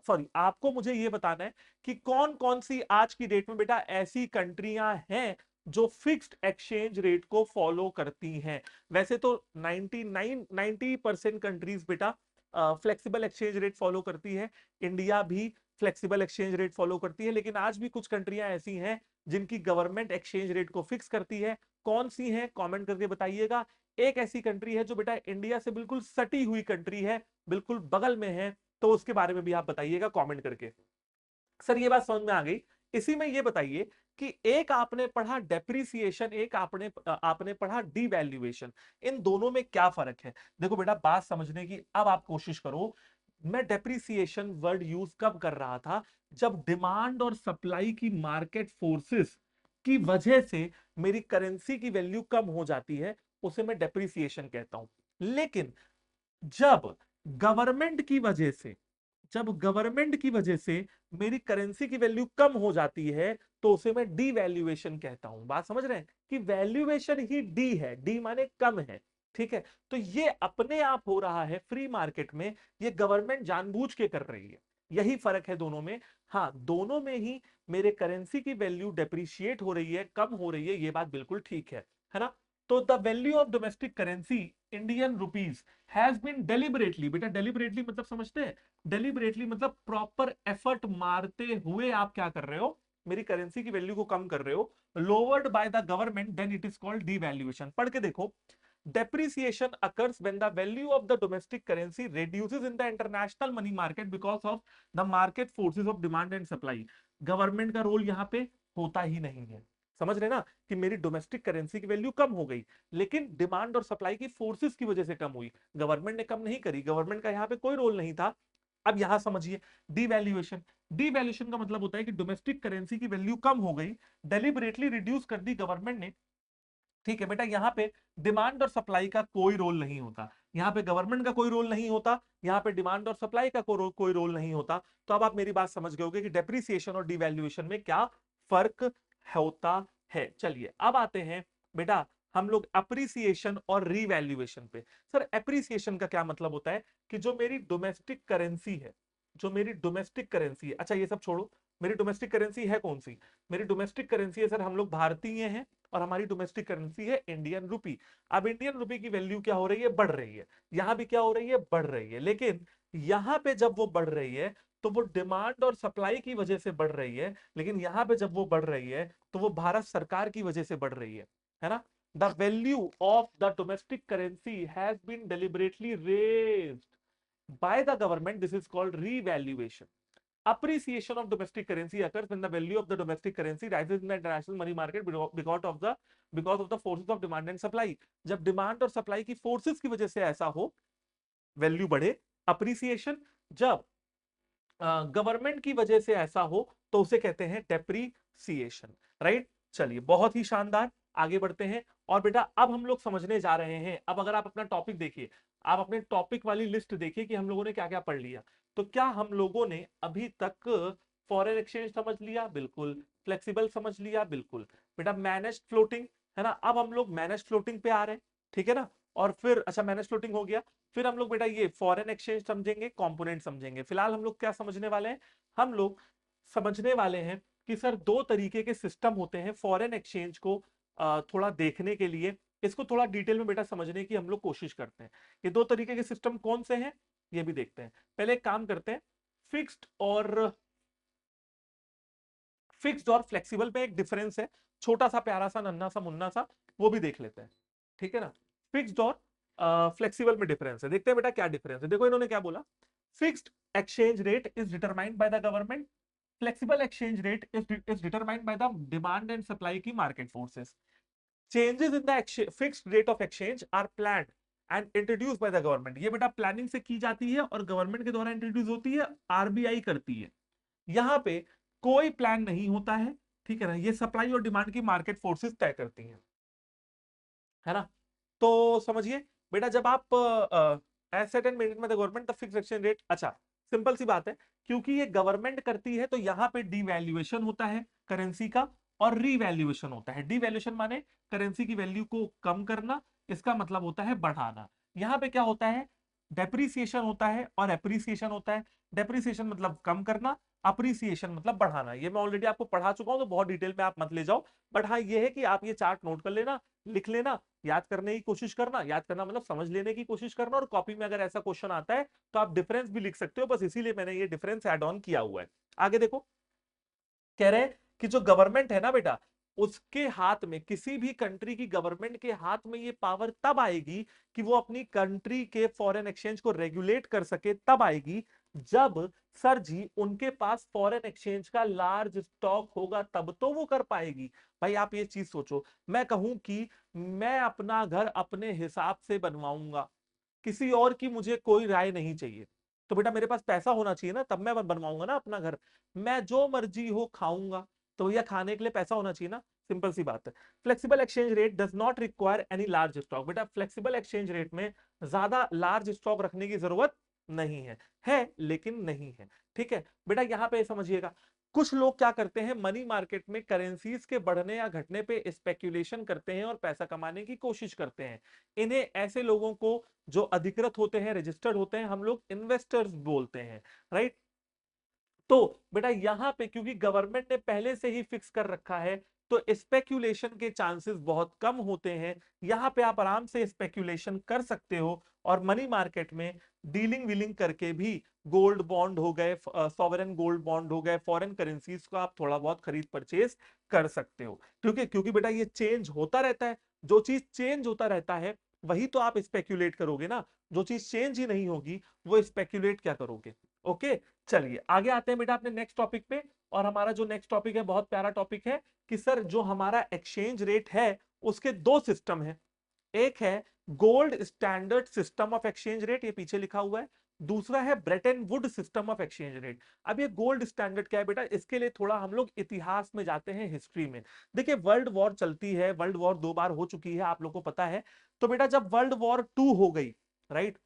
सॉरी, आपको मुझे ये बताना है कि कौन कौन सी आज की डेट में बेटा ऐसी कंट्रियां हैं जो फिक्स्ड एक्सचेंज रेट को फॉलो करती हैं। वैसे तो 90% कंट्रीज बेटा फ्लेक्सिबल एक्सचेंज रेट फॉलो करती है, इंडिया भी फ्लेक्सिबल एक्सचेंज रेट फॉलो करती है, लेकिन आज भी कुछ कंट्रियां ऐसी हैं जिनकी गवर्नमेंट एक्सचेंज रेट को फिक्स करती है। कौन सी है, कमेंट करके बताइएगा। एक ऐसी कंट्री है जो बेटा इंडिया से बिल्कुल सटी हुई कंट्री है, बिल्कुल बगल में है, तो उसके बारे में भी आप बताइएगा कमेंट करके। सर ये बात समझ में आ गई। इसी में ये बताइए कि एक आपने पढ़ा डेप्रिसिएशन, एक आपने आपने पढ़ा डीवैल्यूएशन, इन दोनों में क्या फर्क है। देखो बेटा बात समझने की अब आप कोशिश करो। मैं डेप्रिसिएशन वर्ड यूज कब कर रहा था, जब डिमांड और सप्लाई की मार्केट फोर्सेस की वजह से मेरी करेंसी की वैल्यू कम हो जाती है, उसे मैं डेप्रिसिएशन कहता हूं। लेकिन जब गवर्नमेंट की वजह से, जब गवर्नमेंट की वजह से मेरी करेंसी की वैल्यू कम हो जाती है, तो उसे मैं डीवैल्यूएशन कहता हूं। बात समझ रहे हैं कि वैल्यूएशन ही डी है, डी माने कम है, ठीक है। तो ये अपने आप हो रहा है फ्री मार्केट में, ये गवर्नमेंट जानबूझ के कर रही है, यही फर्क है दोनों में। हाँ, दोनों में ही मेरे करेंसी की वैल्यू डेप्रिशिएट हो रही है, कम हो रही है, ये बात बिल्कुल ठीक है ना। तो the value of domestic currency Indian rupees has been deliberately, बेटा डेलिबरेटली मतलब समझते हैं, डेलिबरेटली मतलब प्रॉपर एफर्ट मारते हुए आप क्या कर रहे हो, मेरी करेंसी की वैल्यू को कम कर रहे हो, lowered by the government, then it is called devaluation. पढ़ के देखो, depreciation occurs when the value of the domestic currency reduces in the international money market because of the market forces of demand and supply। Government का role यहां पे होता ही नहीं है, समझ रहे ना, कि मेरी डोमेस्टिक करेंसी की वैल्यू कम हो गई, लेकिन डिमांड और सप्लाई की फोर्सेस की वजह से कम हुई, गवर्नमेंट ने कम नहीं करी, गवर्नमेंट का यहां पे कोई रोल नहीं था। अब यहां समझिए डीवैल्यूएशन, डीवैल्यूएशन का मतलब होता है कि डोमेस्टिक करेंसी की वैल्यू कम हो गई, डेलिबरेटली रिड्यूस कर दी गवर्नमेंट ने, ठीक है बेटा, यहाँ पे डिमांड और सप्लाई का कोई रोल नहीं होता, यहाँ पे गवर्नमेंट का कोई रोल नहीं होता, यहाँ पे डिमांड और सप्लाई का कोई रोल नहीं होता। तो अब आप मेरी बात समझ गए होगे कि डेप्रिसिएशन और डिवैल्यूएशन में क्या फर्क होता है। चलिए अब आते हैं बेटा हम लोग अप्रिसिएशन और रिवैल्यूएशन पे। सर एप्रिसिएशन का क्या मतलब होता है कि जो मेरी डोमेस्टिक करेंसी है, जो मेरी डोमेस्टिक करेंसी है, अच्छा ये सब छोड़ो, मेरी डोमेस्टिक करेंसी है कौन सी, मेरी डोमेस्टिक करेंसी है सर, हम लोग भारतीय हैं और हमारी डोमेस्टिक करेंसी है इंडियन रुपी। अब इंडियन रुपी की वैल्यू क्या हो रही है, बढ़ रही है, यहां भी क्या हो रही है, बढ़ रही है, लेकिन यहां पे जब वो बढ़ रही है तो वो डिमांड और सप्लाई की वजह से बढ़ रही है, लेकिन यहां पे जब वो बढ़ रही है तो वो भारत सरकार की वजह से बढ़ रही है ना। The value of the domestic currency has been deliberately raised by the government, this is called revaluation. Appreciation of domestic currency occurs when the value of the domestic currency rises in the international money market because of the forces of demand and supply। जब demand और supply की forces की वजह से ऐसा हो, value बढ़े, appreciation. जब गवर्नमेंट की वजह से ऐसा हो तो उसे कहते हैं डेप्रीसिएशन, राइट। चलिए बहुत ही शानदार, आगे बढ़ते हैं। और बेटा अब हम लोग समझने जा रहे हैं, अब अगर आप अपना टॉपिक देखिए, आप अपने टॉपिक वाली लिस्ट देखिए कि हम लोगों ने क्या क्या पढ़ लिया। तो क्या हम लोगों ने अभी तक फॉरेन एक्सचेंज समझ लिया, बिल्कुल। फ्लेक्सिबल समझ लिया, बिल्कुल। बेटा मैनेज फ्लोटिंग है ना, अब हम लोग मैनेज फ्लोटिंग पे आ रहे हैं, ठीक है ना। और फिर अच्छा मैनेज फ्लोटिंग हो गया, फिर हम लोग बेटा ये फॉरेन एक्सचेंज समझेंगे, कंपोनेंट समझेंगे। फिलहाल हम लोग क्या समझने वाले हैं, हम लोग समझने वाले हैं कि सर दो तरीके के सिस्टम होते हैं फॉरेन एक्सचेंज को थोड़ा देखने के लिए, इसको थोड़ा डिटेल में बेटा समझने की हम लोग कोशिश करते हैं। ये दो तरीके के सिस्टम कौन से हैं ये भी देखते हैं। पहले एक काम करते हैं, फिक्स्ड और फ्लेक्सिबल में एक डिफरेंस है, छोटा सा प्यारा सा नन्हा सा मुन्ना सा, वो भी देख लेते हैं, ठीक है ना। फिक्स्ड और फ्लेक्सिबल में डिफरेंस है, देखते हैं बेटा क्या डिफरेंस है। देखो इन्होंने क्या बोला, fixed exchange rate is determined by the government, flexible exchange rate is determined by the demand and supply की market forces. Changes in the fixed rate of exchange are planned and introduce by the government. ये बेटा planning से की जाती है और government के द्वारा इंट्रोड्यूस होती है, आरबीआई करती है। यहां पे कोई प्लान नहीं होता है, ठीक है ना, ये सप्लाई और डिमांड की मार्केट फोर्सेस तय करती हैं, है ना। तो समझिए बेटा, जब आप एसेट एंड मेंटेन में the government the fixed exchange rate, अच्छा सिंपल सी बात है, क्योंकि ये गवर्नमेंट करती है तो यहां पे डिवैल्यूएशन होता है करेंसी का और रीवैल्यूएशन होता है। डिवैल्यूएशन माने करेंसी की वैल्यू को कम करना, इसका मतलब होता है बढ़ाना। यहां पे क्या होता है, डेप्रिसिएशन होता है और एप्रिसिएशन होता है। डेप्रिसिएशन मतलब कम करना, अप्रिसिएशन मतलब बढ़ाना। ये मैं ऑलरेडी आपको पढ़ा चुका हूं तो बहुत डिटेल में आप मत ले जाओ, बट हाँ ये है कि आप ये चार्ट नोट कर लेना, लिख लेना, याद करने की कोशिश करना, याद करना मतलब समझ लेने की कोशिश करना, और कॉपी में अगर ऐसा क्वेश्चन आता है तो आप डिफरेंस भी लिख सकते हो, बस इसीलिए मैंने ये डिफरेंस ऐड ऑन किया हुआ है। आगे देखो, कह रहे हैं कि जो गवर्नमेंट है ना बेटा, उसके हाथ में, किसी भी कंट्री की गवर्नमेंट के हाथ में ये पावर तब आएगी कि वो अपनी कंट्री के फॉरेन एक्सचेंज को रेगुलेट कर सके, तब आएगी जब सर जी उनके पास फॉरेन एक्सचेंज का लार्ज स्टॉक होगा, तब तो वो कर पाएगी। भाई आप ये चीज सोचो, मैं कहूं कि मैं अपना घर अपने हिसाब से बनवाऊंगा, किसी और की मुझे कोई राय नहीं चाहिए, तो बेटा मेरे पास पैसा होना चाहिए ना, तब मैं बनवाऊंगा ना अपना घर। मैं जो मर्जी हो खाऊंगा, तो भैया खाने के लिए पैसा होना चाहिए ना, सिंपल सी बात है। Flexible exchange rate does not require any large stock. बेटा फ्लेक्सिबल एक्सचेंज रेट में ज्यादा लार्ज स्टॉक रखने की जरूरत नहीं है लेकिन नहीं है, ठीक है बेटा। यहां पे समझिएगा, कुछ लोग क्या करते हैं, मनी मार्केट में करेंसीज के बढ़ने या घटने पे स्पेक्यूलेशन करते हैं और पैसा कमाने की कोशिश करते हैं। इन्हें, ऐसे लोगों को जो अधिकृत होते हैं, रजिस्टर्ड होते हैं, हम लोग इन्वेस्टर्स बोलते हैं, राइट। तो बेटा यहां पे क्योंकि गवर्नमेंट ने पहले से ही फिक्स कर रखा है, तो स्पेक्यूलेशन के चांसेस बहुत कम होते हैं। यहां पे आप आराम से स्पेक्यूलेशन कर सकते हो और मनी मार्केट में डीलिंग विलिंग करके भी गोल्ड बॉन्ड हो गए, सॉवरेन गोल्ड बॉन्ड हो गए, फॉरेन करेंसीज को आप थोड़ा बहुत खरीद परचेज कर सकते हो, क्योंकि क्योंकि बेटा ये चेंज होता रहता है। जो चीज चेंज होता रहता है वही तो आप स्पेक्यूलेट करोगे ना, जो चीज चेंज ही नहीं होगी वो स्पेक्यूलेट क्या करोगे। ओके, चलिए आगे आते हैं बेटा अपने नेक्स्ट टॉपिक पे। और हमारा जो नेक्स्ट टॉपिक है बहुत प्यारा टॉपिक है कि सर जो हमारा एक्सचेंज रेट है उसके दो सिस्टम है। एक है gold standard system of exchange rate, ये पीछे लिखा हुआ है, दूसरा है Brayton would system of exchange rate. अब ये गोल्ड स्टैंडर्ड क्या है बेटा, इसके लिए थोड़ा हम लोग इतिहास में जाते हैं, हिस्ट्री में। देखिए वर्ल्ड वॉर चलती है, वर्ल्ड वॉर 2 बार हो चुकी है, आप लोगों को पता है। तो बेटा जब वर्ल्ड वॉर 2 हो गई, राइट,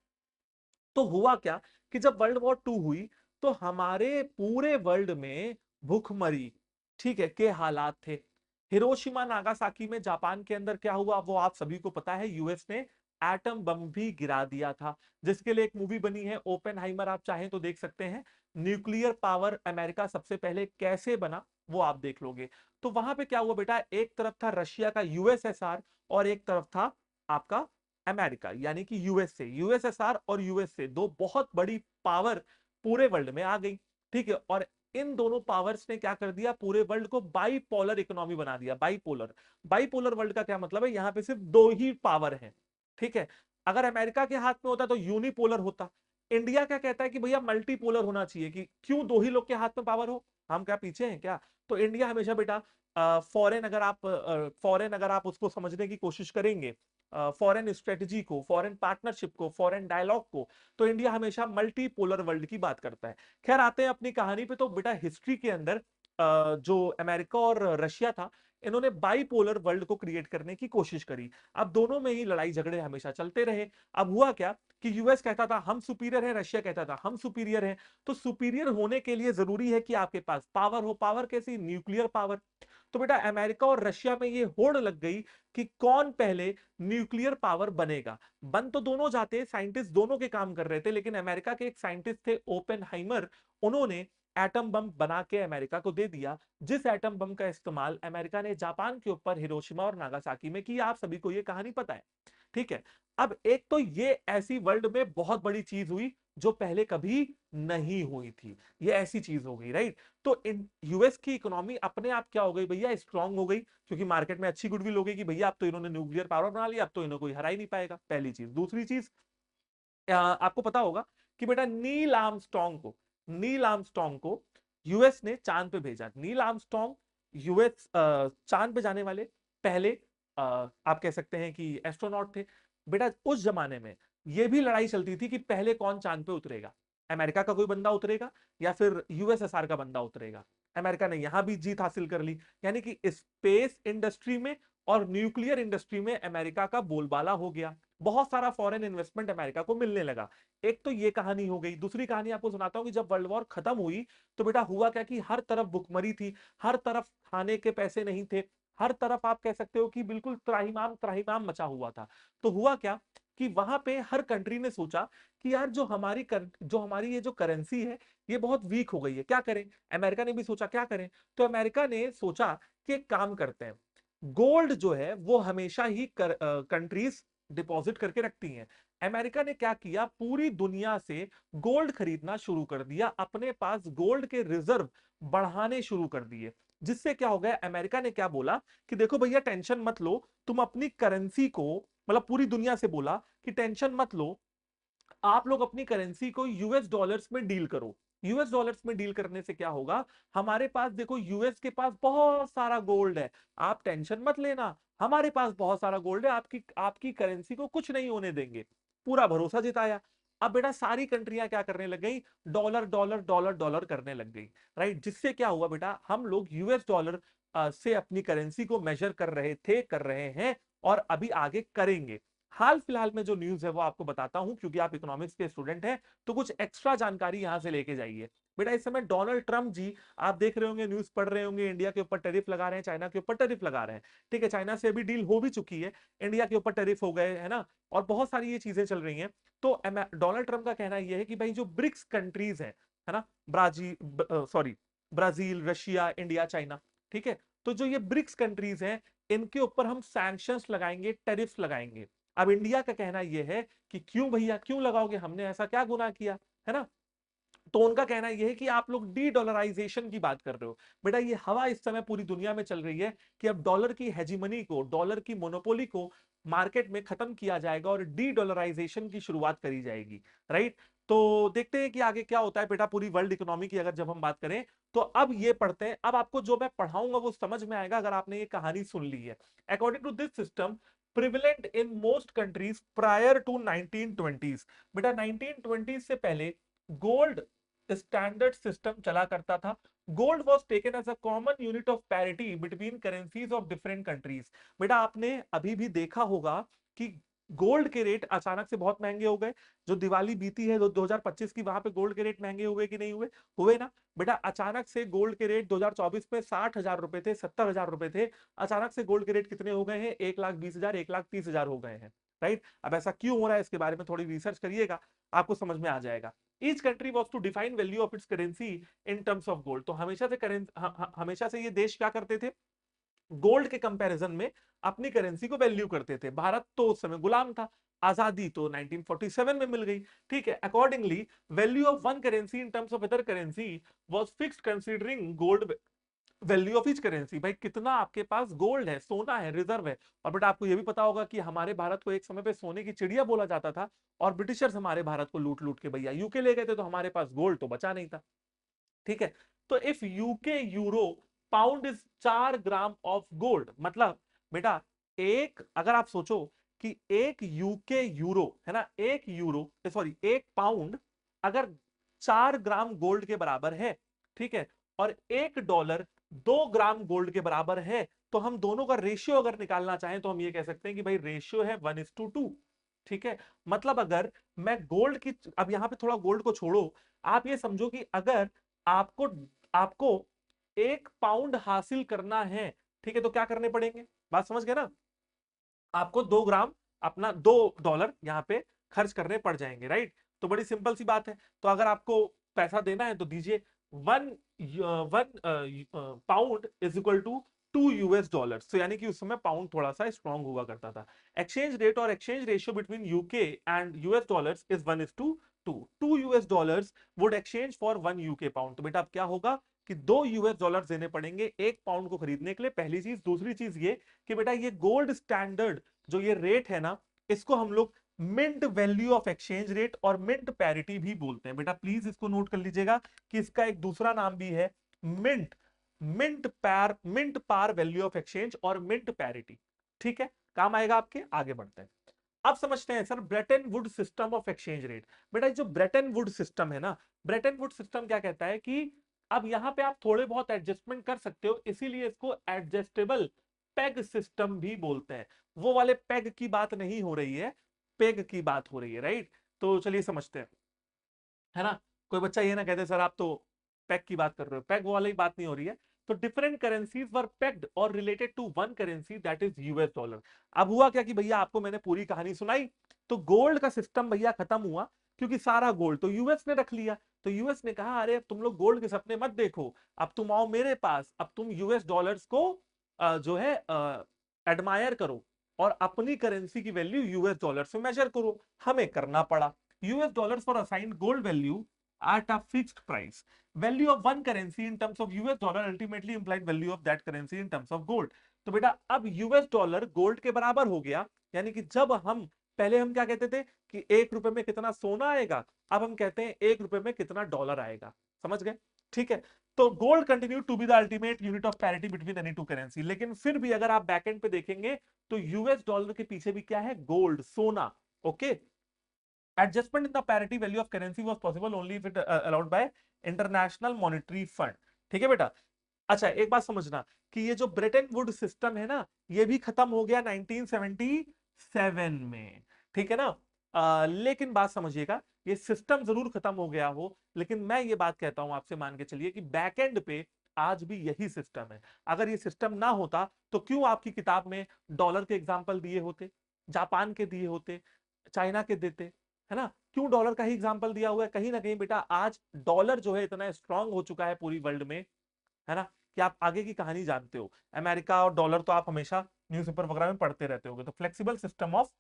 तो हुआ क्या कि जब वर्ल्ड वॉर 2 हुई तो हमारे पूरे वर्ल्ड में भूखमरी, ठीक है, के हालात थे। हिरोशिमा नागासाकी में जापान के अंदर क्या हुआ वो आप सभी को पता है, यूएस ने एटम बम भी गिरा दिया था, जिसके लिए एक मूवी बनी है ओपेनहाइमर, आप चाहें तो देख सकते हैं। न्यूक्लियर पावर अमेरिका सबसे पहले कैसे बना वो आप देख लोगे। तो वहां पे क्या हुआ बेटा, एक तरफ था रशिया का यूएसएसआर और एक तरफ था आपका अमेरिका, यानी कि यूएसए, यूएसएसआर और यूएसए, दो बहुत बड़ी पावर पूरे वर्ल्ड में आ गई। ठीक है, और इन दोनों पावर्स ने क्या कर दिया, पूरे वर्ल्ड को बाईपोलर इकोनॉमी बना दिया। बाईपोलर, बाईपोलर वर्ल्ड का क्या मतलब है, यहां पे सिर्फ दो ही पावर है। ठीक है, अगर अमेरिका के हाथ में होता तो यूनिपोलर होता। इंडिया क्या कहता है कि भैया मल्टीपोलर होना चाहिए, कि क्यों दो ही लोग के हाथ में पावर हो, हम क्या पीछे हैं क्या। तो इंडिया हमेशा बेटा फॉरेन अगर आप उसको समझने की कोशिश करेंगे, फॉरेन स्ट्रेटजी को, फॉरेन पार्टनरशिप को, फॉरेन डायलॉग को, तो इंडिया हमेशा मल्टीपोलर वर्ल्ड की बात करता है। खैर आते हैं अपनी कहानी पे। तो बेटा हिस्ट्री के अंदर जो अमेरिका और रशिया था, इन्होंने बाईपोलर वर्ल्ड को क्रिएट करने की कोशिश करी। अब दोनों में ही लड़ाई झगड़े हमेशा चलते रहे। अब हुआ क्या कि यूएस कहता था हम सुपीरियर हैं, रशिया कहता था हम सुपीरियर हैं। तो सुपीरियर होने के लिए जरूरी है कि आपके पास पावर हो। पावर कैसी, न्यूक्लियर पावर। तो बेटा अमेरिका और रशिया में ये होड़ लग गई कि कौन पहले न्यूक्लियर पावर बनेगा। बन तो दोनों जाते, साइंटिस्ट दोनों के काम कर रहे थे, लेकिन अमेरिका के एक साइंटिस्ट थे ओपेनहाइमर, उन्होंने एटम बम बना के अमेरिका को दे दिया, जिस एटम बम का इस्तेमाल अमेरिका ने जापान के ऊपर हिरोशिमा और नागासाकी में किया। आप सभी को ये कहानी पता है। ठीक है, अब एक तो ये ऐसी वर्ल्ड में बहुत बड़ी चीज हुई जो पहले कभी नहीं हुई थी, ये ऐसी चीज हो गई, राइट। तो इन यूएस की इकोनॉमी अपने आप क्या हो गई भैया, स्ट्रांग हो गई, क्योंकि मार्केट में अच्छी गुडविल हो गई कि भैया अब तो इन्होंने न्यूक्लियर पावर बना लिया, अब तो इन्हें कोई हरा ही नहीं पाएगा। पहली चीज। दूसरी चीज, आपको पता होगा कि बेटा नील आर्मस्ट्रॉन्ग को यूएस ने चांद पे भेजा। नील आर्मस्ट्रॉन्ग यूएस चांद पे जाने वाले पहले आप कह सकते हैं कि एस्ट्रोनॉट थे। बेटा उस जमाने में यह भी लड़ाई चलती थी कि पहले कौन चांद पे उतरेगा, अमेरिका का कोई बंदा उतरेगा या फिर यूएसएसआर का बंदा उतरेगा। अमेरिका ने यहां भी जीत हासिल कर ली, यानी कि स्पेस इंडस्ट्री में और न्यूक्लियर इंडस्ट्री में अमेरिका का बोलबाला हो गया। बहुत सारा फॉरेन इन्वेस्टमेंट अमेरिका को मिलने लगा। एक तो ये कहानी हो गई। दूसरी कहानी आपको सुनाता हूं कि जब वर्ल्ड वॉर खत्म हुई तो बेटा हुआ क्या कि हर तरफ भुखमरी थी, हर तरफ खाने के पैसे नहीं थे, हर तरफ आप कह सकते हो कि बिल्कुल त्राहिमाम त्राहिमाम मचा हुआ था। तो हुआ क्या कि वहां पे हर कंट्री ने सोचा कि यार जो हमारी ये जो करेंसी है ये बहुत वीक हो गई है, क्या करें। अमेरिका ने भी सोचा क्या करें। तो अमेरिका ने सोचा कि एक काम करते हैं, गोल्ड जो है वो हमेशा ही कंट्रीज डिपॉजिट करके रखती हैं। अमेरिका ने क्या किया, पूरी दुनिया से गोल्ड खरीदना शुरू कर दिया, अपने पास गोल्ड के रिजर्व बढ़ाने शुरू कर दिए। जिससे क्या हो गया, अमेरिका ने क्या बोला कि देखो भैया टेंशन मत लो, तुम अपनी करेंसी को, मतलब पूरी दुनिया से बोला कि टेंशन मत लो, आप लोग अपनी करेंसी को यूएस डॉलर्स में डील करो। यूएस डॉलर्स में डील करने से क्या होगा, हमारे पास देखो यूएस के पास बहुत सारा गोल्ड है, आप टेंशन मत लेना, हमारे पास बहुत सारा गोल्ड है, आपकी आपकी करेंसी को कुछ नहीं होने देंगे। पूरा भरोसा जिताया। अब बेटा सारी कंट्रियां क्या करने लग गई, डॉलर डॉलर डॉलर डॉलर करने लग गई, राइट। जिससे क्या हुआ बेटा, हम लोग यूएस डॉलर से अपनी करेंसी को मेजर कर रहे थे, कर रहे हैं और अभी आगे करेंगे। हाल फिलहाल में जो न्यूज है वो आपको बताता हूं, क्योंकि आप इकोनॉमिक्स के स्टूडेंट हैं तो कुछ एक्स्ट्रा जानकारी यहां से लेके जाइए। बेटा इस समय डोनाल्ड ट्रंप जी, आप देख रहे होंगे, न्यूज पढ़ रहे होंगे, इंडिया के ऊपर टैरिफ लगा रहे हैं, चाइना के ऊपर टैरिफ लगा रहे हैं। ठीक है, चाइना से अभी डील हो भी चुकी है, इंडिया के ऊपर टैरिफ हो गए है ना, और बहुत सारी ये चीजें चल रही हैं। तो डोनाल्ड ट्रंप का कहना यह है कि भाई जो ब्रिक्स कंट्रीज है ना, ब्राजील, रशिया, इंडिया, चाइना, ठीक है, तो जो ये ब्रिक्स कंट्रीज हैं इनके ऊपर हम सैंक्शंस लगाएंगे, टैरिफ लगाएंगे। अब इंडिया का कहना यह है कि क्यों भैया, क्यों लगाओगे, हमने ऐसा क्या गुनाह किया, है ना। तो उनका कहना यह है कि आप लोग डी डॉलराइजेशन की बात कर रहे हो। बेटा ये हवा इस समय पूरी दुनिया में चल रही है कि अब डॉलर की हेजिमनी को, डॉलर की मोनोपोली को मार्केट में खत्म किया जाएगा और डी डॉलराइजेशन की शुरुआत करी जाएगी, राइट। तो देखते हैं कि आगे क्या होता है बेटा। पूरी वर्ल्ड इकोनॉमी की अगर जब हम बात करें तो अब ये पढ़ते हैं, अब आपको जो मैं पढ़ाऊंगा वो समझ में आएगा अगर आपने ये कहानी सुन ली है। According to this system, prevalent in most countries prior to 1920s। बेटा 1920 से पहले गोल्ड स्टैंडर्ड सिस्टम चला करता था। Gold was taken as a common unit of parity between currencies of different countries. बेटा आपने अभी भी देखा होगा कि गोल्ड के रेट अचानक से बहुत महंगे हो गए। जो दिवाली बीती है 2025 की, वहां पे गोल्ड के रेट महंगे हुए कि नहीं हुए? हुए ना। बेटा अचानक से गोल्ड के रेट 2024 में 60,000 रुपए थे, 70,000 रुपए थे। अचानक से गोल्ड के रेट कितने हो गए हैं? 1,20,000, 1,30,000 हो गए हैं। राइट। अब ऐसा क्यों हो रहा है, इसके बारे में थोड़ी रिसर्च करिएगा, आपको समझ में आ जाएगा। Each country was to define value of its currency in terms of gold. तो हमेशा से ये देश क्या करते थे? गोल्ड के कंपैरिजन में अपनी करेंसी को वैल्यू करते थे। भारत तो उस समय गुलाम था, आजादी तो 1947 में मिल गई। ठीक है। Accordingly value of one currency in terms of other currency was fixed considering gold value of each currency. भाई कितना आपके पास गोल्ड है, सोना है, रिजर्व है। और बेटा आपको यह भी पता होगा कि हमारे भारत को एक समय पे सोने की चिड़िया बोला जाता था, और ब्रिटिशर्स हमारे भारत को लूट लूट के भैया यूके ले गए थे, तो हमारे पास गोल्ड तो बचा नहीं था। ठीक है। तो if UK euro pound is 4 gram of gold, मतलब बेटा एक, अगर आप सोचो कि एक यूके यूरो है ना, एक यूरो सॉरी एक पाउंड अगर 4 ग्राम गोल्ड के बराबर है, ठीक है, और $1 2 ग्राम गोल्ड के बराबर है, तो हम दोनों का रेशियो अगर निकालना चाहें तो हम ये कह सकते हैं कि भाई रेशियो है 1:2। ठीक है। मतलब अगर मैं गोल्ड की, अब यहां पे थोड़ा गोल्ड को छोड़ो, आप ये समझो कि अगर आपको आपको 1 पाउंड हासिल करना है, ठीक है, तो क्या करने पड़ेंगे? बात समझ गए ना? आपको 2 ग्राम, अपना $2 यहां पे खर्च करने पड़ जाएंगे। राइट। तो बड़ी सिंपल सी बात है। तो अगर आपको पैसा देना है तो दीजिए। One one pound is equal to $2। तो यानी कि उस समय पाउंड थोड़ा सा स्ट्रांग हुआ करता था। एक्सचेंज रेट और exchange ratio between UK and US dollars is 1:2। $2 would exchange for 1 UK pound. तो बेटा अब क्या होगा कि $2 देने पड़ेंगे 1 पाउंड को खरीदने के लिए। पहली चीज। दूसरी चीज ये कि बेटा ये गोल्ड स्टैंडर्ड जो ये रेट है ना, इसको हम लोग mint value of exchange rate और मिंट पैरिटी भी बोलते हैं। बेटा प्लीज इसको नोट कर लीजिएगा कि इसका एक दूसरा नाम भी है mint mint par value of exchange और मिंट पैरिटी। ठीक है, काम आएगा आपके। आगे बढ़ते हैं। अब समझते हैं sir Brayton would system of exchange rate. बेटा जो ब्रेटन वुड सिस्टम है ना, ब्रेटन वुड सिस्टम क्या कहता है कि अब यहां पे आप थोड़े बहुत एडजस्टमेंट कर सकते हो, इसीलिए इसको एडजस्टेबल पेग सिस्टम भी बोलते हैं। वो वाले पेग की बात नहीं हो रही है, पेग की बात हो रही है। राइट। तो चलिए समझते हैं, है ना। कोई बच्चा ये ना कहते सर आप तो पेग की बात कर रहे हो, पेग वो वाली बात नहीं हो रही है। तो डिफरेंट करेंसीज वर पेग्ड और related to one currency that is US dollar. अब हुआ क्या कि भैया आपको मैंने पूरी कहानी सुनाई, तो गोल्ड का सिस्टम भैया खत्म हुआ, क्योंकि सारा गोल्ड तो यूएस ने रख लिया। तो यूएस ने कहा अरे अब तुम लोग गोल्ड के सपने मत देखो, अब तुम आओ मेरे पास, अब तुम US डॉलर्स को जो है एडमायर करो और अपनी करेंसी की वैल्यू US डॉलर से मेजर करो। हमें करना पड़ा। US dollars for assigned gold value at a fixed price. Value of one currency in terms of US dollar ultimately implied value of that currency in terms of gold. तो बेटा अब US dollar gold के बराबर हो गया, यानी कि जब हम पहले हम क्या कहते थे कि ₹1 में कितना सोना आएगा, अब हम कहते हैं ₹1 में कितना डॉलर आएगा। समझ गए? ठीक है। तो gold continue to be the ultimate unit of parity between any two currency. लेकिन फिर भी अगर आप बैकएंड पे देखेंगे तो यूएस डॉलर के पीछे भी क्या है? गोल्ड, सोना। Okay. Adjustment in the parity value of currency was possible only if it allowed by international monetary fund. ठीक है बेटा। अच्छा एक बात समझना कि ये जो ब्रेटन वुड सिस्टम है ना, ये भी खत्म हो गया 1977 में। ठीक है ना। लेकिन बात समझिएगा, ये सिस्टम जरूर खत्म हो गया हो, लेकिन मैं ये बात कहता हूं आपसे, मान के चलिए कि बैकएंड पे आज भी यही सिस्टम है। अगर ये सिस्टम ना होता तो क्यों आपकी किताब में डॉलर के एग्जाम्पल दिए होते, जापान के दिए होते, चाइना के देते, है ना? क्यों डॉलर का ही एग्जांपल दिया हुआ है? कहीं ना कहीं बेटा आज डॉलर जो है इतना स्ट्रांग हो चुका है पूरी वर्ल्ड में, है ना, कि आप आगे की कहानी जानते हो। अमेरिका और डॉलर तो आप हमेशा न्यूज़पेपर वगैरह में पढ़ते रहते होगे। तो flexible system of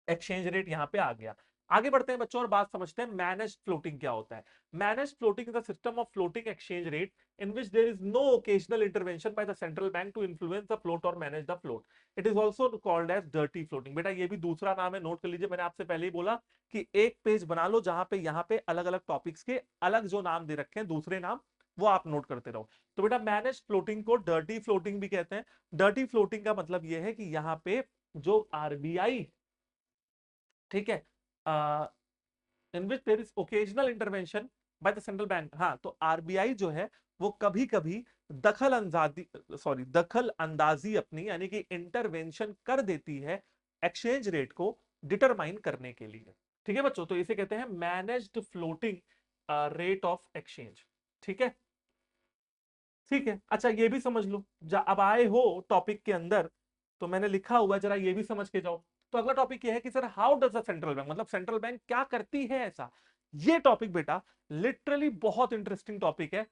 exchange rate यहां पे आ गया। आगे बढ़ते हैं बच्चों और बात समझते हैं मैनेज्ड फ्लोटिंग क्या होता है। Managed floating is the system of floating exchange rate in which there is no occasional intervention by the central bank to influence the float और manage the float. It is also called as dirty floating. बेटा ये भी दूसरा नाम है, note कर लीजिए। मैंने आपसे पहले ही बोला कि एक पेज बना लो जहां पे यहाँ पे अलग अलग टॉपिक्स के अलग जो नाम दे रखे हैं, दूसरे नाम, वो आप नोट करते रहो। तो बेटा मैनेज फ्लोटिंग को डर्टी फ्लोटिंग भी कहते हैं। डर्टी फ्लोटिंग का मतलब यह है कि यहाँ पे जो आरबीआई, ठीक है, in which there is occasional intervention by the central bank, हाँ, तो आरबीआई जो है वो कभी कभी दखल अंदाजी अपनी, यानी कि इंटरवेंशन कर देती है एक्सचेंज रेट को डिटरमाइन करने के लिए। ठीक है बच्चों, तो इसे कहते हैं managed floating rate of exchange. ठीक है, ठीक है। अच्छा, ये भी समझ लो, अब आए हो टॉपिक के अंदर, तो मैंने लिखा हुआ है, जरा ये भी समझ के जाओ। तो अगला टॉपिक ये है कि sir how does the central bank, मतलब सेंट्रल बैंक क्या करती है ऐसा। ये टॉपिक बेटा लिटरली बहुत इंटरेस्टिंग टॉपिक है।